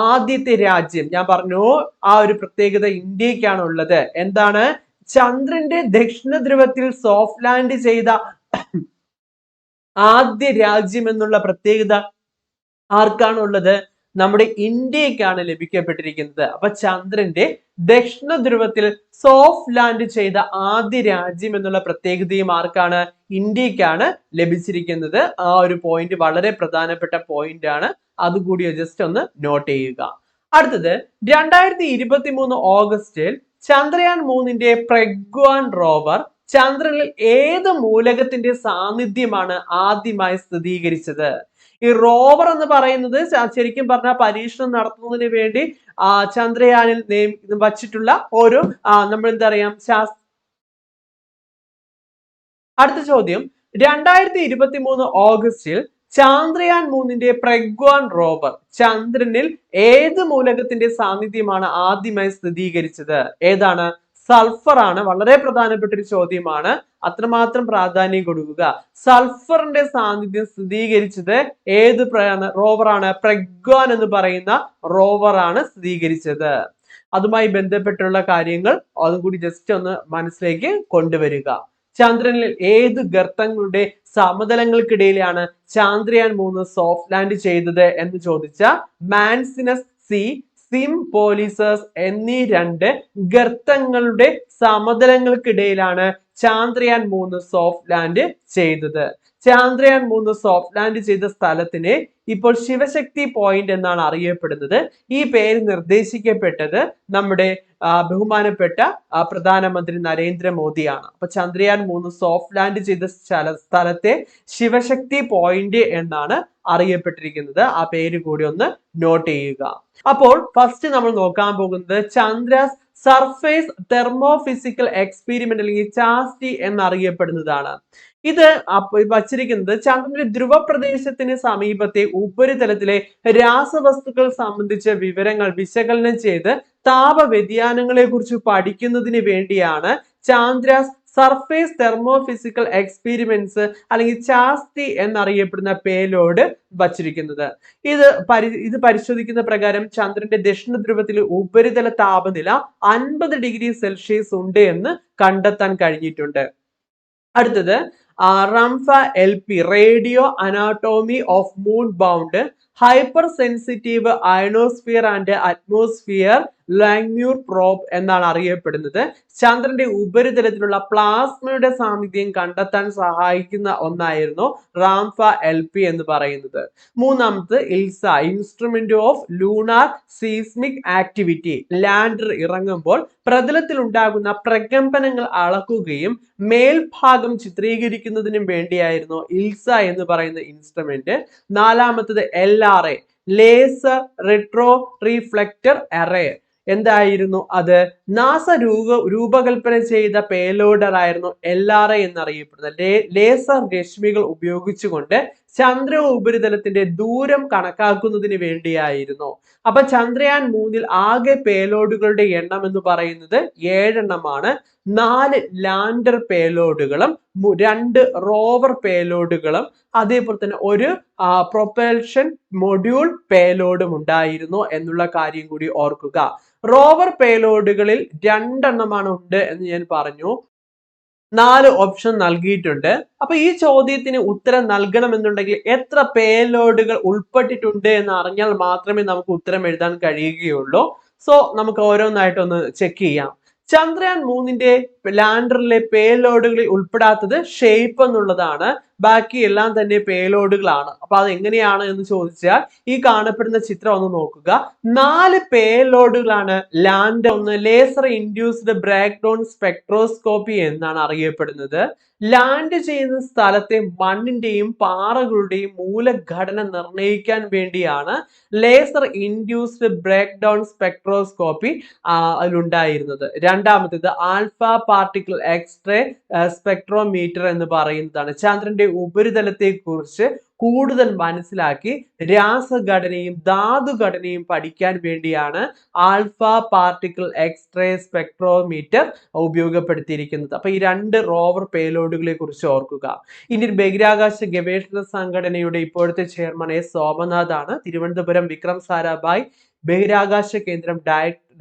ആദ്യത്തെ രാജ്യം, ഞാൻ പറഞ്ഞു ആ ഒരു പ്രത്യേകത ഇന്ത്യക്കാണ് ഉള്ളത്. എന്താണ്? ചന്ദ്രന്റെ ദക്ഷിണ ധ്രുവത്തിൽ സോഫ്റ്റ് ലാൻഡ് ചെയ്ത ആദ്യ രാജ്യം എന്നുള്ള പ്രത്യേകത ആർക്കാണ് ഉള്ളത്? നമ്മുടെ ഇന്ത്യക്കാണ് ലഭിക്കപ്പെട്ടിരിക്കുന്നത്. അപ്പൊ ചന്ദ്രന്റെ ദക്ഷിണ ധ്രുവത്തിൽ സോഫ്റ്റ് ലാൻഡ് ചെയ്ത ആദ്യ രാജ്യം എന്നുള്ള പ്രത്യേകതയും ആർക്കാണ്? ഇന്ത്യക്കാണ് ലഭിച്ചിരിക്കുന്നത്. ആ ഒരു പോയിന്റ് വളരെ പ്രധാനപ്പെട്ട പോയിന്റ് ആണ്, അതുകൂടി ജസ്റ്റ് ഒന്ന് നോട്ട് ചെയ്യുക. അടുത്തത് 2023 ഓഗസ്റ്റിൽ ചന്ദ്രയാൻ 3 പ്രഗ്വാൻ റോവർ ചന്ദ്രനിൽ ഏത് മൂലകത്തിന്റെ സാന്നിധ്യമാണ് ആദ്യമായി സ്ഥിരീകരിച്ചത്? ഈ റോവർ എന്ന് പറയുന്നത് ശരിക്കും പറഞ്ഞാൽ പരീക്ഷണം നടത്തുന്നതിന് വേണ്ടി ചന്ദ്രയാനിൽ വച്ചിട്ടുള്ള ഒരു നമ്മൾ എന്താ പറയാ അടുത്ത ചോദ്യം, 2023 ഓഗസ്റ്റിൽ ചന്ദ്രയാൻ 3 പ്രഗ്വാൻ റോവർ ചന്ദ്രനിൽ ഏത് മൂലകത്തിന്റെ സാന്നിധ്യമാണ് ആദ്യമായി സ്ഥിരീകരിച്ചത്? ഏതാണ്? സൾഫർ ആണ്. വളരെ പ്രധാനപ്പെട്ട ഒരു ചോദ്യമാണ്, അത്രമാത്രം പ്രാധാന്യം കൊടുക്കുക. സൾഫറിന്റെ സാന്നിധ്യം സ്ഥിരീകരിച്ചത് ഏത് റോവറാണ്? പ്രഗ്വാൻ എന്ന് പറയുന്ന റോവറാണ് സ്ഥിരീകരിച്ചത്. അതുമായി ബന്ധപ്പെട്ടുള്ള കാര്യങ്ങൾ അതും കൂടി ജസ്റ്റ് ഒന്ന് മനസ്സിലേക്ക് കൊണ്ടുവരിക. ചന്ദ്രനിൽ ഏത് ഗർത്തങ്ങളുടെ സമതലങ്ങൾക്കിടയിലാണ് ചന്ദ്രയാൻ 3 സോഫ്റ്റ് ലാൻഡ് ചെയ്തത് എന്ന് ചോദിച്ച മാൻസിനസ് സി, സിംപോലിസസ് എന്നീ 2 ഗർത്തങ്ങളുടെ സമതലങ്ങൾക്കിടയിലാണ് ചന്ദ്രയാൻ 3 സോഫ്റ്റ് ലാൻഡ് ചെയ്തത്. ചാന്ദ്രയാൻ 3 സോഫ്റ്റ് ലാൻഡ് ചെയ്ത സ്ഥലത്തിനെ ഇപ്പോൾ ശിവശക്തി പോയിന്റ് എന്നാണ് അറിയപ്പെടുന്നത്. ഈ പേര് നിർദ്ദേശിക്കപ്പെട്ടത് നമ്മുടെ ബഹുമാനപ്പെട്ട പ്രധാനമന്ത്രി നരേന്ദ്രമോദിയാണ്. അപ്പൊ ചന്ദ്രയാൻ 3 സോഫ്റ്റ് ലാൻഡ് ചെയ്ത സ്ഥലത്തെ ശിവശക്തി പോയിന്റ് എന്നാണ് അറിയപ്പെട്ടിരിക്കുന്നത്. ആ പേര് കൂടി ഒന്ന് നോട്ട് ചെയ്യുക. അപ്പോൾ ഫസ്റ്റ് നമ്മൾ നോക്കാൻ പോകുന്നത് ചന്ദ്രാസ് സർഫേസ് തെർമോഫിസിക്കൽ എക്സ്പെരിമെന്റ് അല്ലെങ്കിൽ ചാസ്റ്റി എന്നറിയപ്പെടുന്നതാണ്. ഇത് വച്ചിരിക്കുന്നത് ചന്ദ്രന്റെ ധ്രുവ പ്രദേശത്തിന് സമീപത്തെ ഉപരിതലത്തിലെ രാസവസ്തുക്കൾ സംബന്ധിച്ച വിവരങ്ങൾ വിശകലനം ചെയ്ത് താപ വ്യതിയാനങ്ങളെ കുറിച്ച് പഠിക്കുന്നതിന് വേണ്ടിയാണ് ചാന്ദ്രാസ് സർഫേസ് തെർമോഫിസിക്കൽ എക്സ്പെരിമെന്റ്സ് അല്ലെങ്കിൽ ചാസ്തി എന്നറിയപ്പെടുന്ന പേലോഡ് വച്ചിരിക്കുന്നത്. ഇത് പരിശോധിക്കുന്ന പ്രകാരം ചന്ദ്രന്റെ ദക്ഷിണ ധ്രുവത്തിലെ ഉപരിതല താപനില 50 ഡിഗ്രി സെൽഷ്യസ് ഉണ്ട് എന്ന് കണ്ടെത്താൻ കഴിഞ്ഞിട്ടുണ്ട്. അടുത്തത് Rambha LP radio anatomy of moon bound hypersensitive ionosphere and atmosphere Langmuir probe എന്നാണ് അറിയപ്പെടുന്നത്. ചന്ദ്രന്റെ ഉപരിതലത്തിലുള്ള പ്ലാസ്മയുടെ സാന്നിധ്യം കണ്ടെത്താൻ സഹായിക്കുന്ന ഒന്നായിരുന്നു റാംഫ LP എന്ന് പറയുന്നത്. മൂന്നാമത് ഇൽസ instrument of lunar seismic activity. Lander ഇറങ്ങുമ്പോൾ പ്രതലത്തിൽ ഉണ്ടാകുന്ന പ്രകമ്പനങ്ങൾ അളക്കുകയും മേൽഭാഗം ചിത്രീകരിക്കുന്നതിനും വേണ്ടിയായിരുന്നു ഇൽസ എന്ന് പറയുന്ന ഇൻസ്ട്രുമെന്റ്. നാലാമത്തത് LRA laser retro reflector array. എന്തായിരുന്നു അത്? നാസ രൂപകൽപ്പന ചെയ്ത പേലോഡർ ആയിരുന്നു LRA എന്നറിയപ്പെടുന്നത്. ലേസർ രശ്മികൾ ഉപയോഗിച്ചുകൊണ്ട് ചന്ദ്ര ഉപരിതലത്തിന്റെ ദൂരം കണക്കാക്കുന്നതിന് വേണ്ടിയായിരുന്നു. അപ്പൊ ചന്ദ്രയാൻ 3 ആകെ പേലോഡുകളുടെ എണ്ണം എന്ന് പറയുന്നത് 7 എണ്ണമാണ്. 4 ലാൻഡർ പേലോഡുകളും 2 റോവർ പേലോഡുകളും അതേപോലെ തന്നെ ഒരു പ്രൊപ്പൽഷൻ മൊഡ്യൂൾ പേലോഡും ഉണ്ടായിരുന്നു എന്നുള്ള കാര്യം കൂടി ഓർക്കുക. റോവർ പേലോഡുകളിൽ 2 എണ്ണമാണ് ഉണ്ട് എന്ന് ഞാൻ പറഞ്ഞു. 4 ഓപ്ഷൻ നൽകിയിട്ടുണ്ട്. അപ്പൊ ഈ ചോദ്യത്തിന് ഉത്തരം നൽകണമെന്നുണ്ടെങ്കിൽ എത്ര പേലോഡുകൾ ഉൾപ്പെട്ടിട്ടുണ്ട് എന്ന് അറിഞ്ഞാൽ മാത്രമേ നമുക്ക് ഉത്തരം എഴുതാൻ കഴിയുകയുള്ളൂ. സോ നമുക്ക് ഓരോന്നായിട്ടൊന്ന് ചെക്ക് ചെയ്യാം. ചന്ദ്രയാൻ 3 ലാൻഡറിലെ പേലോഡുകളിൽ ഉൾപ്പെടാത്തത് ഷേപ്പ് എന്നുള്ളതാണ്. ബാക്കി എല്ലാം തന്നെ പേലോഡുകളാണ്. അപ്പൊ അത് എങ്ങനെയാണ് എന്ന് ചോദിച്ചാൽ ഈ കാണപ്പെടുന്ന ചിത്രം ഒന്ന് നോക്കുക. 4 പേലോഡുകളാണ് ലാൻഡർ. ഒന്ന് laser induced breakdown spectroscopy എന്നാണ് അറിയപ്പെടുന്നത്. ലാൻഡ് ചെയ്യുന്ന സ്ഥലത്തെ മണ്ണിന്റെയും പാറകളുടെയും മൂലഘടന നിർണ്ണയിക്കാൻ വേണ്ടിയാണ് laser induced breakdown spectroscopy അതിലുണ്ടായിരുന്നത്. രണ്ടാമത്തേത് ആൽഫ പാർട്ടിക്കിൾ എക്സ്റേ സ്പെക്ട്രോമീറ്റർ എന്ന് പറയുന്നതാണ്. ചന്ദ്രന്റെ ഉപരിതലത്തെ കുറിച്ച് കൂടുതൽ മനസ്സിലാക്കി രാസഘടനയും ധാതുഘടനയും പഠിക്കാൻ വേണ്ടിയാണ് ആൽഫ പാർട്ടിക്കിൾ എക്സ്റേ സ്പെക്ട്രോമീറ്റർ ഉപയോഗപ്പെടുത്തിയിരിക്കുന്നത്. അപ്പൊ ഈ 2 റോവർ പേലോഡുകളെ കുറിച്ച് ഓർക്കുക. ഇന്ത്യൻ ബഹിരാകാശ ഗവേഷണ സംഘടനയുടെ ഇപ്പോഴത്തെ ചെയർമാൻ S സോമനാഥ് ആണ്. തിരുവനന്തപുരം വിക്രം സാരാഭായ് ബഹിരാകാശ കേന്ദ്രം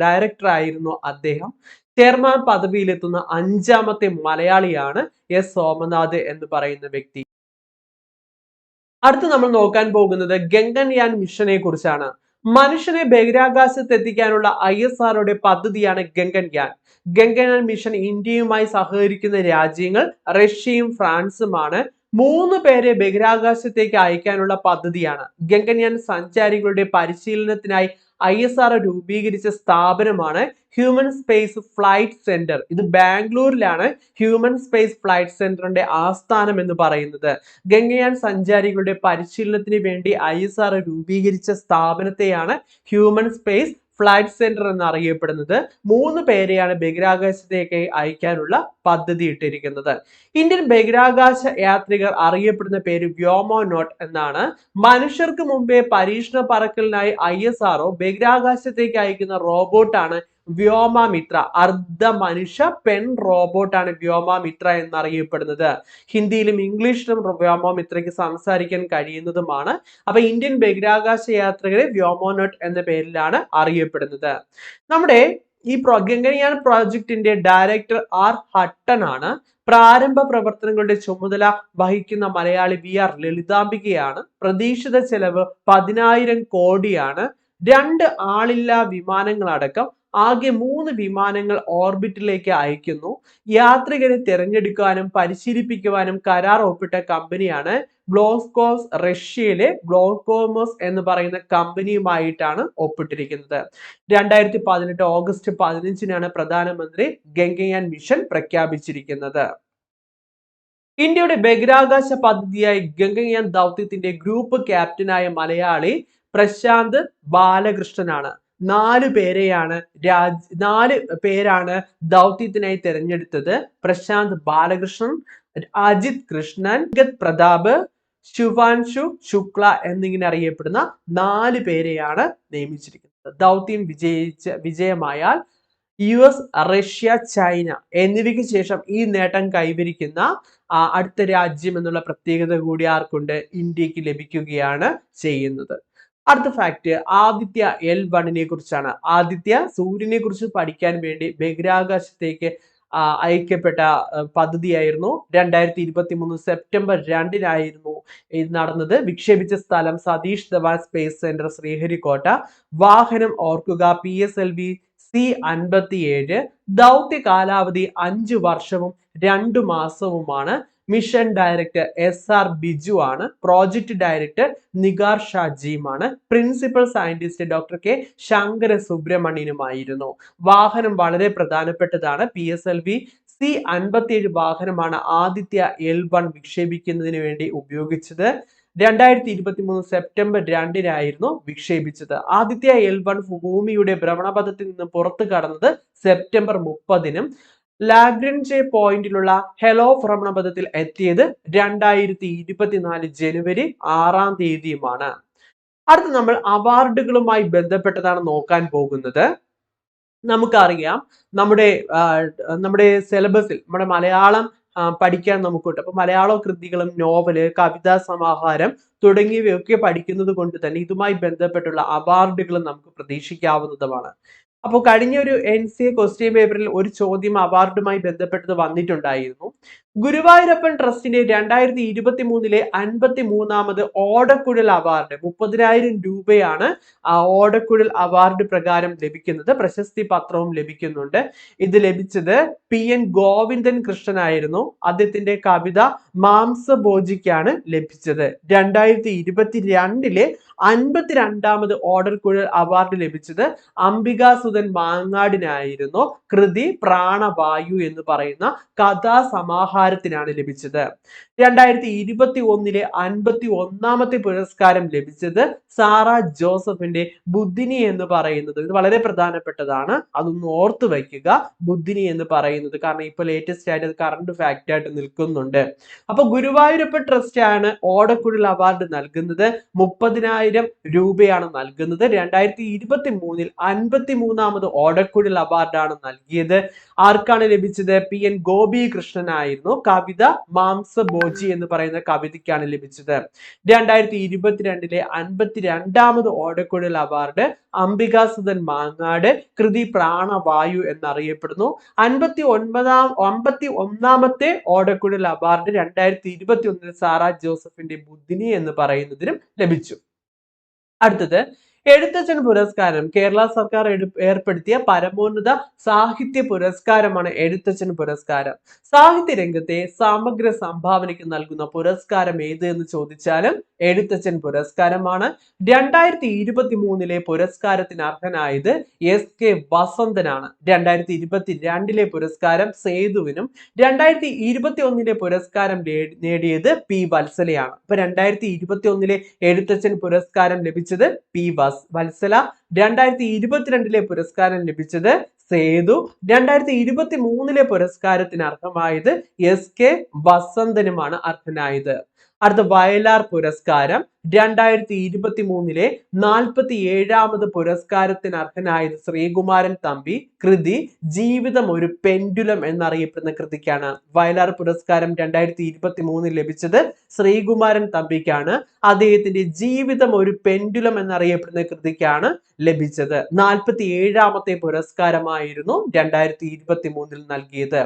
ഡയറക്ടർ ആയിരുന്നു അദ്ദേഹം. ചെയർമാൻ പദവിയിലെത്തുന്ന 5ാമത്തെ മലയാളിയാണ് S സോമനാഥ് എന്ന് പറയുന്ന വ്യക്തി. അടുത്ത് നമ്മൾ നോക്കാൻ പോകുന്നത് ഗഗൻയാൻ മിഷനെ കുറിച്ചാണ്. മനുഷ്യനെ ബഹിരാകാശത്ത് എത്തിക്കാനുള്ള ISROയുടെ പദ്ധതിയാണ് ഗഗൻയാൻ. ഗഗൻയാൻ മിഷൻ ഇന്ത്യയുമായി സഹകരിക്കുന്ന രാജ്യങ്ങൾ റഷ്യയും ഫ്രാൻസുമാണ്. 3 പേരെ ബഹിരാകാശത്തേക്ക് അയക്കാനുള്ള പദ്ധതിയാണ്. ഗഗൻയാൻ സഞ്ചാരികളുടെ പരിശീലനത്തിനായി ISRO രൂപീകരിച്ച സ്ഥാപനമാണ് ഹ്യൂമൻ സ്പേസ് ഫ്ലൈറ്റ് സെന്റർ. ഇത് ബാംഗ്ലൂരിലാണ് ഹ്യൂമൻ സ്പേസ് ഫ്ലൈറ്റ് സെന്ററിന്റെ ആസ്ഥാനം എന്ന് പറയുന്നത്. ഗഗൻയാൻ സഞ്ചാരികളുടെ പരിശീലനത്തിന് വേണ്ടി ISRO രൂപീകരിച്ച സ്ഥാപനത്തെയാണ് ഹ്യൂമൻ സ്പേസ് ഫ്ലൈറ്റ് സെന്റർ എന്നറിയപ്പെടുന്നത്. 3 പേരെയാണ് ബഹിരാകാശത്തേക്ക് അയക്കാനുള്ള പദ്ധതി ഇട്ടിരിക്കുന്നത്. ഇന്ത്യൻ ബഹിരാകാശ യാത്രികർ അറിയപ്പെടുന്ന പേര് വ്യോമോനോട്ട് എന്നാണ്. മനുഷ്യർക്ക് മുമ്പേ പരീക്ഷണ പറക്കലിനായി ISRO ബഹിരാകാശത്തേക്ക് അയക്കുന്ന റോബോട്ടാണ് വ്യോമമിത്ര. അർദ്ധ മനുഷ്യ പെൺ റോബോട്ടാണ് വ്യോമമിത്ര എന്നറിയപ്പെടുന്നത്. ഹിന്ദിയിലും ഇംഗ്ലീഷിലും വ്യോമമിത്രയ്ക്ക് സംസാരിക്കാൻ കഴിയുന്നതുമാണ്. അപ്പൊ ഇന്ത്യൻ ബഹിരാകാശ യാത്രികരെ വ്യോമോനോട്ട് എന്ന പേരിലാണ് അറിയപ്പെടുന്നത്. നമ്മുടെ ഈ ഗഗൻയാൻ പ്രോജക്റ്റിന്റെ ഡയറക്ടർ R ഹട്ടൻ ആണ്. പ്രാരംഭ പ്രവർത്തനങ്ങളുടെ ചുമതല വഹിക്കുന്ന മലയാളി VR ലളിതാംബികയാണ്. പ്രതീക്ഷിത ചെലവ് 10,000 കോടിയാണ്. 2 ആളില്ലാ വിമാനങ്ങളടക്കം ആകെ 3 വിമാനങ്ങൾ ഓർബിറ്റിലേക്ക് അയക്കുന്നു. യാത്രികരെ തിരഞ്ഞെടുക്കാനും പരിശീലിപ്പിക്കുവാനും കരാർ ഒപ്പിട്ട കമ്പനിയാണ് ഗ്ലോസ്കോസ്. റഷ്യയിലെ ഗ്ലോക്കോമോസ് എന്ന് പറയുന്ന കമ്പനിയുമായിട്ടാണ് ഒപ്പിട്ടിരിക്കുന്നത്. 2018 ഓഗസ്റ്റ് 15-നാണ് പ്രധാനമന്ത്രി ഗംഗയാൻ മിഷൻ പ്രഖ്യാപിച്ചിരിക്കുന്നത്. ഇന്ത്യയുടെ ബഹിരാകാശ പദ്ധതിയായ ഗഗൻയാൻ ദൗത്യത്തിന്റെ ഗ്രൂപ്പ് ക്യാപ്റ്റനായ മലയാളി പ്രശാന്ത് ബാലകൃഷ്ണനാണ്. 4 പേരാണ് ദൗത്യത്തിനായി തിരഞ്ഞെടുത്തത്. പ്രശാന്ത് ബാലകൃഷ്ണൻ, അജിത് കൃഷ്ണൻ, പ്രതാപ്, ശുഭാൻഷു ശുക്ല എന്നിങ്ങനെ അറിയപ്പെടുന്ന 4 പേരെയാണ് നിയമിച്ചിരിക്കുന്നത്. ദൗത്യം വിജയമായാൽ US, റഷ്യ, ചൈന എന്നിവയ്ക്ക് ശേഷം ഈ നേട്ടം കൈവരിക്കുന്ന അടുത്ത രാജ്യം എന്നുള്ള പ്രത്യേകത കൂടി ആർക്കുണ്ട്? ഇന്ത്യക്ക് ലഭിക്കുകയാണ് ചെയ്യുന്നത്. അടുത്ത ഫാക്ട് ആദിത്യ L1 കുറിച്ചാണ്. ആദിത്യ സൂര്യനെ കുറിച്ച് പഠിക്കാൻ വേണ്ടി ബഹിരാകാശത്തേക്ക് അയക്കപ്പെട്ട പദ്ധതിയായിരുന്നു. 2023 സെപ്റ്റംബർ 2-നായിരുന്നു ഇത് നടന്നത്. വിക്ഷേപിച്ച സ്ഥലം സതീഷ് ധവാൻ സ്പേസ് സെന്റർ, ശ്രീഹരിക്കോട്ട. വാഹനം ഓർക്കുക PSLV C-57. ദൗത്യ കാലാവധി 5 വർഷവും 2 മാസവുമാണ്. മിഷൻ ഡയറക്ടർ SR ബിജു ആണ്. പ്രോജക്ട് ഡയറക്ടർ നിഗാർ ഷാജിയുമാണ്. Principal scientist doctor K Sankara സുബ്രഹ്മണ്യനുമായിരുന്നു. വാഹനം വളരെ പ്രധാനപ്പെട്ടതാണ്. PSLV C-57 വാഹനമാണ് ആദിത്യ L1 വിക്ഷേപിക്കുന്നതിന് വേണ്ടി ഉപയോഗിച്ചത്. 2023 സെപ്റ്റംബർ 2-നായിരുന്നു വിക്ഷേപിച്ചത്. ആദിത്യ L1 ഭൂമിയുടെ ഭ്രമണപഥത്തിൽ നിന്ന് പുറത്തു കടന്നത് സെപ്റ്റംബർ 30-നും ലാഗ്രാഞ്ച് പോയിന്റിലുള്ള ഹെലോ ഭ്രമണപഥത്തിൽ എത്തിയത് 2024 ജനുവരി 6-ാം. അടുത്ത നമ്മൾ അവാർഡുകളുമായി ബന്ധപ്പെട്ടതാണ് നോക്കാൻ പോകുന്നത്. നമുക്കറിയാം നമ്മുടെ സിലബസിൽ നമ്മുടെ മലയാളം പഠിക്കാൻ നമുക്കുണ്ട്. അപ്പൊ മലയാള കൃതികളും നോവല്, കവിതാ സമാഹാരം തുടങ്ങിയവയൊക്കെ പഠിക്കുന്നത് കൊണ്ട് തന്നെ ഇതുമായി ബന്ധപ്പെട്ടുള്ള അവാർഡുകളും നമുക്ക് പ്രതീക്ഷിക്കാവുന്നതുമാണ്. അപ്പോൾ കഴിഞ്ഞ ഒരു NCA ക്വസ്റ്റ്യൻ പേപ്പറിൽ ഒരു ചോദ്യം അവാർഡുമായി ബന്ധപ്പെട്ടത് വന്നിട്ടുണ്ടായിരുന്നു. ഗുരുവായൂരപ്പൻ ട്രസ്റ്റിന്റെ 2023 53ാമത് ഓടക്കുഴൽ അവാർഡ് 30,000 രൂപയാണ് ഓടക്കുഴൽ അവാർഡ് പ്രകാരം ലഭിക്കുന്നത്. പ്രശസ്തി പത്രവും ലഭിക്കുന്നുണ്ട്. ഇത് ലഭിച്ചത് PN ഗോവിന്ദൻ കൃഷ്ണനായിരുന്നു. അദ്ദേഹത്തിന്റെ കവിത മാംസഭോജിക്കാണ് ലഭിച്ചത്. 2022 52ാമത് ഓടക്കുഴൽ അവാർഡ് ലഭിച്ചത് അംബികാസുധൻ മാങ്ങാടിനായിരുന്നു. കൃതി പ്രാണവായു എന്ന് പറയുന്ന കഥാസമാഹാരത്തിനാണ് ലഭിച്ചത്. 2021 51ാമത്തെ പുരസ്കാരം ലഭിച്ചത് സാറ ജോസഫിന്റെ ബുദ്ധിനി എന്ന് പറയുന്നത്. ഇത് വളരെ പ്രധാനപ്പെട്ടതാണ്, അതൊന്ന് ഓർത്തു വയ്ക്കുക. ബുദ്ധിനി എന്ന് പറയുന്നത് കാരണം ഇപ്പൊ ലേറ്റസ്റ്റ് ആയിട്ട് കറണ്ട് ഫാക്റ്റ് ആയിട്ട് നിൽക്കുന്നുണ്ട്. അപ്പൊ ഗുരുവായൂരപ്പൻ ട്രസ്റ്റ് ആണ് ഓടക്കുഴൽ അവാർഡ് നൽകുന്നത്. 30,000 രൂപയാണ് നൽകുന്നത്. 2023 53ാമത് ഓടക്കുഴൽ അവാർഡാണ് നൽകിയത്. ആർക്കാണ് ലഭിച്ചത്? PN ഗോപി കൃഷ്ണനായിരുന്നു. കവിത മാംസഭോജി എന്ന് പറയുന്ന കവിതയ്ക്കാണ് ലഭിച്ചത്. 2022 52ാമത് ഓടക്കുഴൽ അവാർഡ് അംബികാസുധൻ മാങ്ങാട്, കൃതി പ്രാണവായു എന്നറിയപ്പെടുന്നു. 51ാമത്തെ ഓടക്കുഴൽ അവാർഡ് 2021 സാറ ജോസഫിന്റെ ബുദ്ധിനി എന്ന് പറയുന്നതിനും ലഭിച്ചു. അടുത്തത് എഴുത്തച്ഛൻ പുരസ്കാരം. കേരള സർക്കാർ ഏർപ്പെടുത്തിയ പരമോന്നത സാഹിത്യ പുരസ്കാരമാണ് എഴുത്തച്ഛൻ പുരസ്കാരം. സാഹിത്യ രംഗത്തെ സമഗ്ര സംഭാവനയ്ക്ക് നൽകുന്ന പുരസ്കാരം ഏത് എന്ന് ചോദിച്ചാലും എഴുത്തച്ഛൻ പുരസ്കാരമാണ്. 2023 പുരസ്കാരത്തിന് അർഹനായത് SK വസന്തനാണ്. 2022 പുരസ്കാരം സേതുവിനും 2021 പുരസ്കാരം നേടിയത് P വത്സലയാണ്. അപ്പൊ 2021 എഴുത്തച്ഛൻ പുരസ്കാരം ലഭിച്ചത് P വത്സല, 2022 പുരസ്കാരം ലഭിച്ചത് സേതു, 2023 പുരസ്കാരത്തിന് അർഹമായത് SK വസന്തനുമാണ് അർഹനായത്. അടുത്ത വയലാർ പുരസ്കാരം. 2023 47ാമത് പുരസ്കാരത്തിന് അർഹനായത് ശ്രീകുമാരൻ തമ്പി. കൃതി ജീവിതം ഒരു പെൻഡുലം എന്നറിയപ്പെടുന്ന കൃതിക്കാണ്. വയലാർ പുരസ്കാരം 2023 ലഭിച്ചത് ശ്രീകുമാരൻ തമ്പിക്കാണ്. അദ്ദേഹത്തിന്റെ ജീവിതം ഒരു പെൻഡുലം എന്നറിയപ്പെടുന്ന കൃതിക്കാണ് ലഭിച്ചത്. 47ാമത്തെ പുരസ്കാരമായിരുന്നു 2023 നൽകിയത്.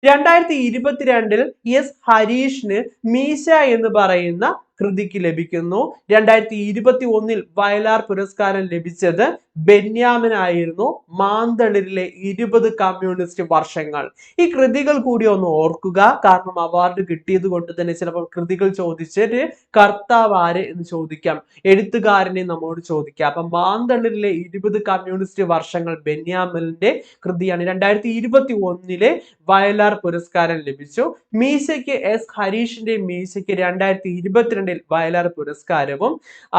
2022 S ഹരീഷിന് മീശ എന്ന് പറയുന്ന കൃതിക്ക് ലഭിക്കുന്നു. 2021 വയലാർ പുരസ്കാരം ലഭിച്ചത് ബെന്യാമിൻ ആയിരുന്നു മാന്തളിരിലെ 20 കമ്മ്യൂണിസ്റ്റ് വർഷങ്ങൾ. ഈ കൃതികൾ കൂടി ഒന്ന് ഓർക്കുക, കാരണം അവാർഡ് കിട്ടിയത് കൊണ്ട് തന്നെ ചിലപ്പോൾ കൃതികൾ ചോദിച്ചിട്ട് കർത്താവ് ആര് എന്ന് ചോദിക്കാം, എഴുത്തുകാരനെ നമ്മോട് ചോദിക്കാം. അപ്പൊ മാന്തളിരിലെ 20 കമ്മ്യൂണിസ്റ്റ് വർഷങ്ങൾ ബെന്യാമിന്റെ കൃതിയാണ്. 2021 വയലാർ പുരസ്കാരം ലഭിച്ചു. മീശയ്ക്ക് എസ് ഹരീഷിന്റെ മീശയ്ക്ക് 2022 വയലാർ പുരസ്കാരവും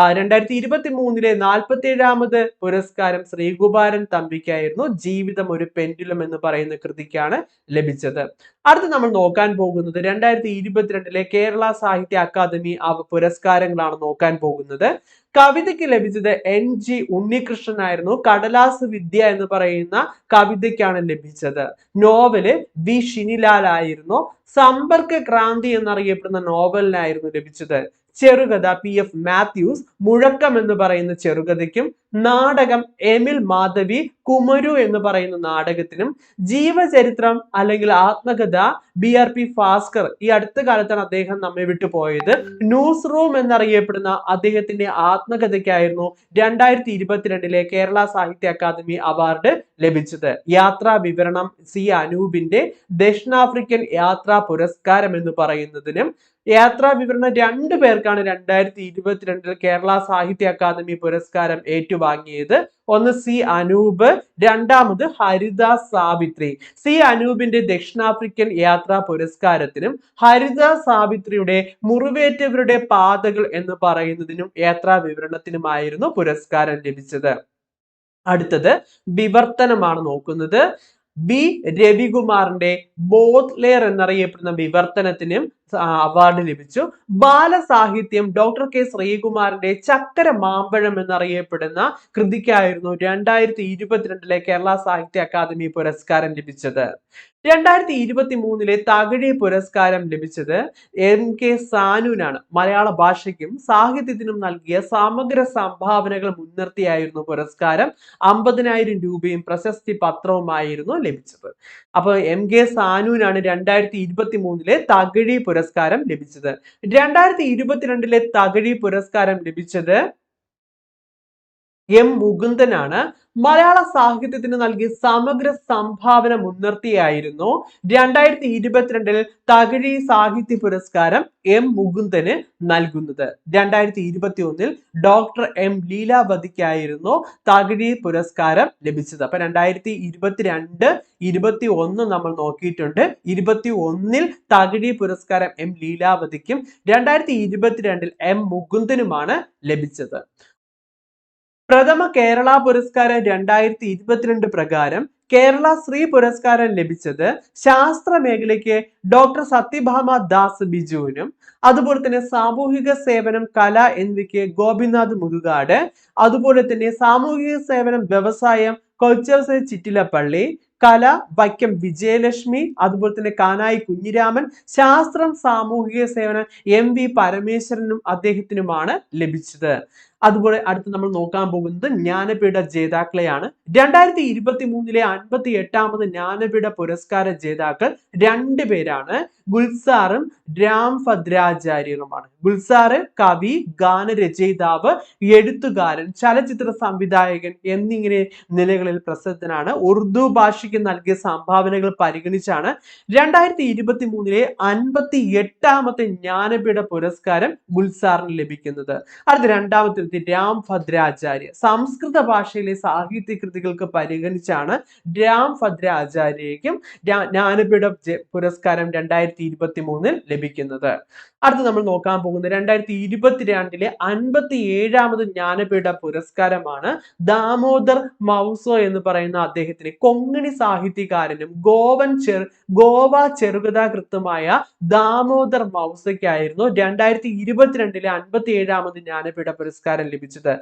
2023 47ാമത് പുരസ്കാരം ശ്രീകുമാരൻ തമ്പിക്കായിരുന്നു. ജീവിതം ഒരു പെൻഡുലം എന്ന് പറയുന്ന കൃതിക്കാണ് ലഭിച്ചത്. അടുത്ത് നമ്മൾ നോക്കാൻ പോകുന്നത് 2022 കേരള സാഹിത്യ അക്കാദമി പുരസ്കാരങ്ങളാണ് നോക്കാൻ പോകുന്നത്. കവിതയ്ക്ക് ലഭിച്ചത് NG ഉണ്ണികൃഷ്ണൻ ആയിരുന്നു. കടലാസ് വിദ്യ എന്ന് പറയുന്ന കവിതയ്ക്കാണ് ലഭിച്ചത്. നോവല് വി ഷിനിലാൽ ആയിരുന്നു. സമ്പർക്ക ക്രാന്തി എന്നറിയപ്പെടുന്ന നോവലിനായിരുന്നു ലഭിച്ചത്. ചെറുകഥ PF മാത്യൂസ് മുഴക്കം എന്ന് പറയുന്ന ചെറുകഥയ്ക്കും, നാടകം എമിൽ മാധവി കുമരു എന്ന് പറയുന്ന നാടകത്തിനും, ജീവചരിത്രം അല്ലെങ്കിൽ ആത്മകഥ BRP ഭാസ്കർ, ഈ അടുത്ത കാലത്താണ് അദ്ദേഹം നമ്മെ വിട്ടു പോയത്, ന്യൂസ് റൂം എന്നറിയപ്പെടുന്ന അദ്ദേഹത്തിന്റെ ആത്മകഥയ്ക്കായിരുന്നു 2022 കേരള സാഹിത്യ അക്കാദമി അവാർഡ് ലഭിച്ചത്. യാത്രാ വിവരണം C അനൂപിന്റെ ദക്ഷിണാഫ്രിക്കൻ യാത്രാ പുരസ്കാരം എന്ന് പറയുന്നതിനും, യാത്രാ വിവരണം 2 പേർക്കാണ് 2022 കേരള സാഹിത്യ അക്കാദമി പുരസ്കാരം ഏറ്റുവാങ്ങിയത്. ഒന്ന് C അനൂപ്, രണ്ടാമത് ഹരിദാസ് സാവിത്രി. C അനൂപിന്റെ ദക്ഷിണാഫ്രിക്കൻ യാത്രാ പുരസ്കാരത്തിനും ഹരിദാസ് സാവിത്രിയുടെ മുറിവേറ്റവരുടെ പാതകൾ എന്ന് പറയുന്നതിനും യാത്രാ വിവരണത്തിനുമായിരുന്നു പുരസ്കാരം ലഭിച്ചത്. അടുത്തത് വിവർത്തനമാണ് നോക്കുന്നത്. B രവികുമാറിന്റെ ബോത്ലെയർ എന്നറിയപ്പെടുന്ന വിവർത്തനത്തിനും അവാർഡ് ലഭിച്ചു. ബാലസാഹിത്യം K ശ്രീകുമാറിന്റെ ചക്കര മാമ്പഴം എന്നറിയപ്പെടുന്ന കൃതിക്കായിരുന്നു 2022 കേരള സാഹിത്യ അക്കാദമി പുരസ്കാരം ലഭിച്ചത്. 2023 തകഴി പുരസ്കാരം ലഭിച്ചത് MK സാനുവിനാണ്. മലയാള ഭാഷയ്ക്കും സാഹിത്യത്തിനും നൽകിയ സമഗ്ര സംഭാവനകൾ മുൻനിർത്തിയായിരുന്നു പുരസ്കാരം. 50,000 രൂപയും പ്രശസ്തി പത്രവുമായിരുന്നു ലഭിച്ചത്. അപ്പൊ MK സാനുവിനാണ് 2023 തകഴി പുരസ്കാരം ലഭിച്ചത്. 2022 തകഴി പുരസ്കാരം ലഭിച്ചത് M മുകുന്ദനാണ്. മലയാള സാഹിത്യത്തിന് നൽകിയ സമഗ്ര സംഭാവന മുൻനിർത്തിയായിരുന്നു 2022 തകഴി സാഹിത്യ പുരസ്കാരം M മുകുന്ദന് നൽകുന്നത്. 2021 ഡോക്ടർ M ലീലാവതിക്കായിരുന്നു തകഴി പുരസ്കാരം ലഭിച്ചത്. അപ്പൊ 2022, 21 നമ്മൾ നോക്കിയിട്ടുണ്ട്. 21 തകഴി പുരസ്കാരം M ലീലാവതിക്കും 2022 M മുകുന്ദനുമാണ് ലഭിച്ചത്. പ്രഥമ കേരള പുരസ്കാരം 2022 പ്രകാരം കേരള ശ്രീ പുരസ്കാരം ലഭിച്ചത് ശാസ്ത്ര മേഖലയ്ക്ക് ഡോക്ടർ സത്യഭാമ ദാസ് ബിജുവിനും, അതുപോലെ തന്നെ സാമൂഹിക സേവനം കല എന്നിവയ്ക്ക് ഗോപിനാഥ് മുതുകാട്, അതുപോലെ തന്നെ സാമൂഹിക സേവനം വ്യവസായം കൊച്ചൗസേ ചിറ്റിലപ്പള്ളി, കല വൈക്കം വിജയലക്ഷ്മി, അതുപോലെ തന്നെ കാനായി കുഞ്ഞിരാമൻ, ശാസ്ത്രം സാമൂഹിക സേവനം MV പരമേശ്വരനും അദ്ദേഹത്തിനുമാണ് ലഭിച്ചത്. അതുപോലെ അടുത്ത് നമ്മൾ നോക്കാൻ പോകുന്നത് ജ്ഞാനപീഠ ജേതാക്കളെയാണ്. 2023 58ാമത് ജ്ഞാനപീഠ പുരസ്കാര ജേതാക്കൾ 2 പേരാണ്. ഗുൽസാറും രാം ഭദ്രാചാര്യരുമാണ്. ഗുൽസാർ കവി, ഗാനരചയിതാവ്, എഴുത്തുകാരൻ, ചലച്ചിത്ര സംവിധായകൻ എന്നിങ്ങനെ നിലകളിൽ പ്രസിദ്ധനാണ്. ഉറുദു ഭാഷയ്ക്ക് നൽകിയ സംഭാവനകൾ പരിഗണിച്ചാണ് 2023 58ാമത്തെ ജ്ഞാനപീഠ പുരസ്കാരം ഗുൽസാറിന് ലഭിക്കുന്നത്. അടുത്ത രണ്ടാമത്തെ രാം ഭദ്രാചാര്യ. സംസ്കൃത ഭാഷയിലെ സാഹിത്യ കൃതികൾക്ക് പരിഗണിച്ചാണ് രാം ഭദ്രാചാര്യയ്ക്കും ജ്ഞാനപീഠ പുരസ്കാരം 2023 ലഭിക്കുന്നത്. അടുത്ത് നമ്മൾ നോക്കാൻ പോകുന്നത് 2022 57ാമത് ജ്ഞാനപീഠ പുരസ്കാരമാണ്. ദാമോദർ മൗസോ എന്ന് പറയുന്ന അദ്ദേഹത്തിന് കൊങ്ങിണി സാഹിത്യകാരനും ഗോവ ചെറുകഥാകൃത്തുമായ ദാമോദർ മൗസയ്ക്കായിരുന്നു 2022 57ാമത് ജ്ഞാനപീഠ പുരസ്കാരം ലഭിച്ചത്.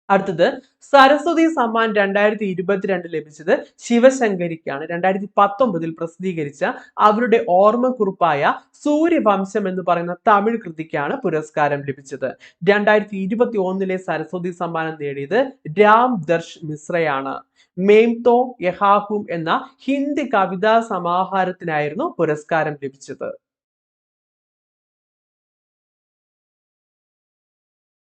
അടുത്തത് സരസ്വതി സമ്മാൻ 2022 ലഭിച്ചത് ശിവശങ്കരിക്കാണ്. 2019 പ്രസിദ്ധീകരിച്ച അവരുടെ ഓർമ്മക്കുറിപ്പായ സൂര്യവംശം എന്ന് പറയുന്ന തമിഴ് കൃതിക്കാണ് പുരസ്കാരം ലഭിച്ചത്. 2021 സരസ്വതി സമ്മാനം നേടിയത് രാം ദർശ് മിശ്രയാണ്. മെയ്തോ യഹാഹും എന്ന ഹിന്ദി കവിതാ സമാഹാരത്തിനായിരുന്നു പുരസ്കാരം ലഭിച്ചത്.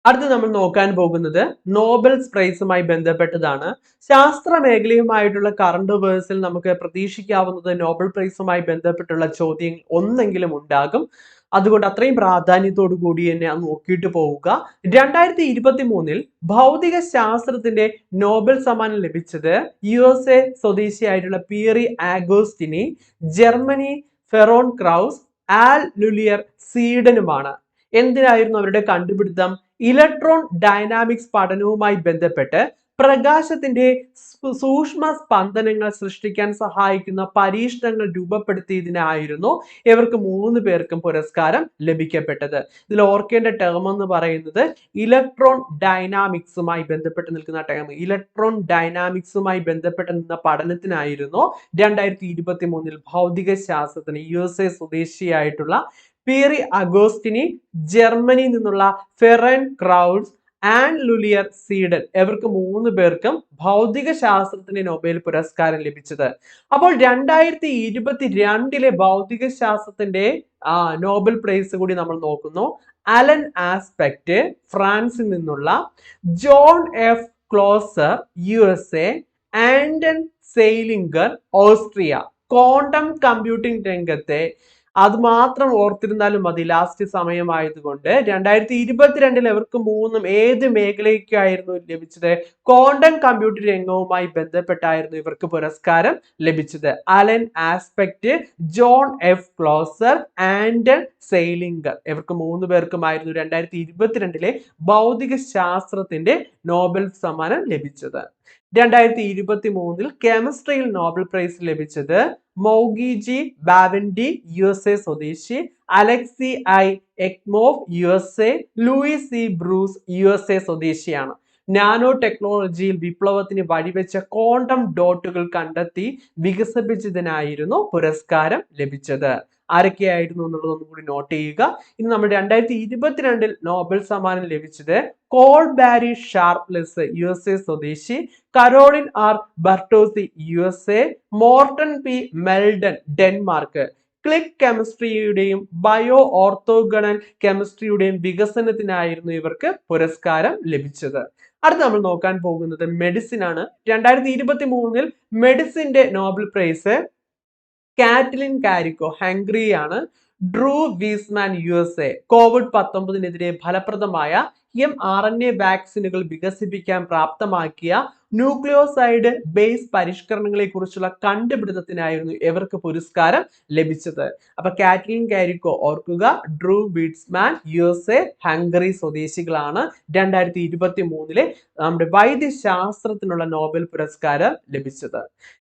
അടുത്ത് നമ്മൾ നോക്കാൻ പോകുന്നത് നോബൽസ് പ്രൈസുമായി ബന്ധപ്പെട്ടതാണ്. ശാസ്ത്ര മേഖലയുമായിട്ടുള്ള കറണ്ട് അഫയേഴ്സിൽ നമുക്ക് പ്രതീക്ഷിക്കാവുന്നത് നോബൽ പ്രൈസുമായി ബന്ധപ്പെട്ടുള്ള ചോദ്യങ്ങൾ ഒന്നെങ്കിലും ഉണ്ടാകും. അതുകൊണ്ട് അത്രയും പ്രാധാന്യത്തോടു കൂടി തന്നെ അത് നോക്കിയിട്ട് പോവുക. 2023 ഭൗതിക ശാസ്ത്രത്തിന്റെ നോബൽ സമ്മാനം ലഭിച്ചത് USA സ്വദേശിയായിട്ടുള്ള Pierre Agostini, Germany Ferenc Krausz, Anne L'Huillier സ്വീഡനുമാണ്. എന്തിനായിരുന്നു അവരുടെ കണ്ടുപിടുത്തം? ഇലക്ട്രോൺ ഡൈനാമിക്സ് പഠനവുമായി ബന്ധപ്പെട്ട് പ്രകാശത്തിന്റെ സൂക്ഷ്മ സ്പന്ദനങ്ങൾ സൃഷ്ടിക്കാൻ സഹായിക്കുന്ന പരീക്ഷണങ്ങൾ രൂപപ്പെടുത്തിയതിനായിരുന്നു ഇവർക്ക് 3 പേർക്കും പുരസ്കാരം ലഭിക്കപ്പെട്ടത്. ഇതിൽ ഓർക്കേണ്ട ടേം എന്ന് പറയുന്നത് ഇലക്ട്രോൺ ഡൈനാമിക്സുമായി ബന്ധപ്പെട്ട് നിൽക്കുന്ന ടേം. ഇലക്ട്രോൺ ഡൈനാമിക്സുമായി ബന്ധപ്പെട്ട് നിന്ന പഠനത്തിനായിരുന്നു 2023 ഭൗതിക ശാസ്ത്രത്തിന് USA സ്വദേശിയായിട്ടുള്ള പിയറി അഗോസ്റ്റിനി, ജർമ്മനിയിൽ നിന്നുള്ള Ferran crows, and L'Huillier Sweden ഇവർക്ക് 3 പേർക്കും ഭൗതിക ശാസ്ത്രത്തിന് നൊബേൽ പുരസ്കാരം ലഭിച്ചത്. അപ്പോൾ 2022 ഭൗതിക ശാസ്ത്രത്തിന്റെ നോബൽ പ്രൈസ് കൂടി നമ്മൾ നോക്കുന്നു. അലൻ ആസ്പെക്ട് ഫ്രാൻസിൽ നിന്നുള്ള, John F Clauser USA, Anton Zeilinger Austria. Quantum computing രംഗത്തെ അത് മാത്രം ഓർത്തിരുന്നാലും മതി, ലാസ്റ്റ് സമയമായതുകൊണ്ട്. 2022 ഇവർക്ക് 3 ഏത് മേഖലയ്ക്കായിരുന്നു ലഭിച്ചത്? ക്വാണ്ടം കമ്പ്യൂട്ടിംഗ് രംഗവുമായി ബന്ധപ്പെട്ടായിരുന്നു ഇവർക്ക് പുരസ്കാരം ലഭിച്ചത്. Alain Aspect, John F Clauser, Anton Zeilinger ഇവർക്ക് 3 പേർക്കുമായിരുന്നു 2022 ഭൗതിക ശാസ്ത്രത്തിന്റെ നോബൽ സമ്മാനം ലഭിച്ചത്. 2023 കെമിസ്ട്രിയിൽ നോബൽ പ്രൈസ് ലഭിച്ചത് മൗഗിജി ബാവൻഡി USA സ്വദേശി, Alexei I Ekimov USA, Louis C Brus USA സ്വദേശിയാണ്. നാനോ ടെക്നോളജിയിൽ വിപ്ലവത്തിന് വഴിവെച്ച ക്വാണ്ടം ഡോട്ടുകൾ കണ്ടെത്തി വികസിപ്പിച്ചതിനായിരുന്നു പുരസ്കാരം ലഭിച്ചത്. ആരൊക്കെയായിരുന്നു എന്നുള്ളതൊന്നും കൂടി നോട്ട് ചെയ്യുക. ഇനി നമ്മൾ 2022 നോബൽ സമ്മാനം ലഭിച്ചത് കോൾബാരി ഷാർപ്ലെസ് USA സ്വദേശി, Carolyn R Bertozzi USA, Morten P Meldal Denmark. Click കെമിസ്ട്രിയുടെയും ബയോ ഓർത്തോഗണൽ കെമിസ്ട്രിയുടെയും വികസനത്തിനായിരുന്നു ഇവർക്ക് പുരസ്കാരം ലഭിച്ചത്. അടുത്ത് നമ്മൾ നോക്കാൻ പോകുന്നത് മെഡിസിൻ ആണ്. 2023 മെഡിസിന്റെ നോബൽ പ്രൈസ് കാറ്റ്ലിൻ കാരിക്കോ ഹംഗറിയാണ്, ഡ്രൂ വീസ്മാൻ USA COVID-19 ഫലപ്രദമായ mRNA വാക്സിനുകൾ വികസിപ്പിക്കാൻ പ്രാപ്തമാക്കിയ ന്യൂക്ലിയോസൈഡ് ബേസ് പരിഷ്കരണങ്ങളെ കുറിച്ചുള്ള കണ്ടുപിടുത്തത്തിനായിരുന്നു ഇവർക്ക് പുരസ്കാരം ലഭിച്ചത്. അപ്പൊ കാറ്റ്ലിൻ കാരിക്കോ ഓർക്കുക, ഡ്രൂ വീസ്മാൻ USA ഹംഗറി സ്വദേശികളാണ് 2023 നമ്മുടെ വൈദ്യശാസ്ത്രത്തിനുള്ള നോബൽ പുരസ്കാരം ലഭിച്ചത്.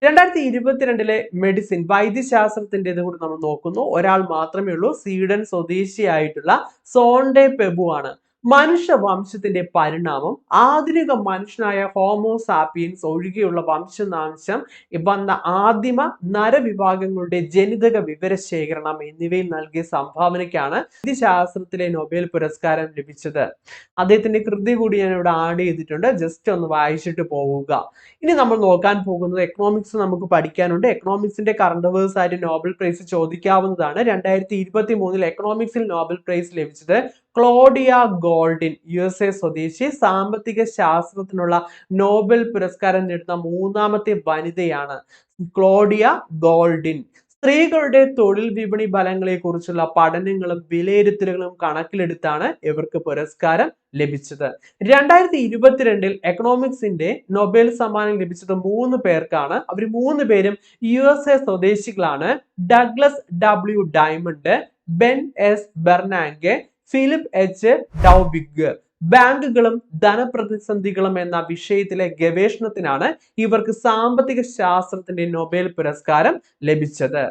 2022 മെഡിസിൻ വൈദ്യശാസ്ത്രത്തിൻ്റെത് കൂടി നമ്മൾ നോക്കുന്നു. ഒരാൾ മാത്രമേ ഉള്ളൂ, സ്വീഡൻ സ്വദേശിയായിട്ടുള്ള സോണ്ടെ പെബു ആണ്. മനുഷ്യവംശത്തിന്റെ പരിണാമം, ആധുനിക മനുഷ്യനായ ഹോമോസാപ്പിയൻസ് ഒഴികെയുള്ള വംശനാശം വന്ന ആദിമ നരവിഭാഗങ്ങളുടെ ജനിതക വിവരശേഖരണം എന്നിവയിൽ നൽകിയ സംഭാവനയ്ക്കാണ് വൈദ്യശാസ്ത്രത്തിലെ നൊബേൽ പുരസ്കാരം ലഭിച്ചത്. അദ്ദേഹത്തിന്റെ കൃതി കൂടി ഞാൻ ഇവിടെ ആഡ് ചെയ്തിട്ടുണ്ട്, ജസ്റ്റ് ഒന്ന് വായിച്ചിട്ട് പോവുക. ഇനി നമ്മൾ നോക്കാൻ പോകുന്നത് എക്കണോമിക്സ് നമുക്ക് പഠിക്കാനുണ്ട്. എക്കണോമിക്സിന്റെ കറണ്ട് അഫയേഴ്സ് ആയിട്ട് നോബൽ പ്രൈസ് ചോദിക്കാവുന്നതാണ്. 2023 എക്കണോമിക്സിൽ നോബൽ പ്രൈസ് ലഭിച്ചത് ക്ലോഡിയ ഗോൾഡിൻ USA സ്വദേശി, സാമ്പത്തിക ശാസ്ത്രത്തിനുള്ള നോബൽ പുരസ്കാരം നേടുന്ന 3ാമത്തെ വനിതയാണ് ക്ലോഡിയ ഗോൾഡിൻ. സ്ത്രീകളുടെ തൊഴിൽ വിപണി ഫലങ്ങളെ കുറിച്ചുള്ള പഠനങ്ങളും വിലയിരുത്തലുകളും കണക്കിലെടുത്താണ് ഇവർക്ക് പുരസ്കാരം ലഭിച്ചത്. 2022 എക്കണോമിക്സിന്റെ നൊബേൽ സമ്മാനം ലഭിച്ചത് 3 പേർക്കാണ്. അവർ 3 പേരും USA സ്വദേശികളാണ്. Douglas W Diamond, Ben S Bernanke, Philip H Dybvig. ബാങ്കുകളും ധനപ്രതിസന്ധികളും എന്ന വിഷയത്തിലെ ഗവേഷണത്തിനാണ് ഇവർക്ക് സാമ്പത്തിക ശാസ്ത്രത്തിന്റെ നൊബേൽ പുരസ്കാരം ലഭിച്ചത്.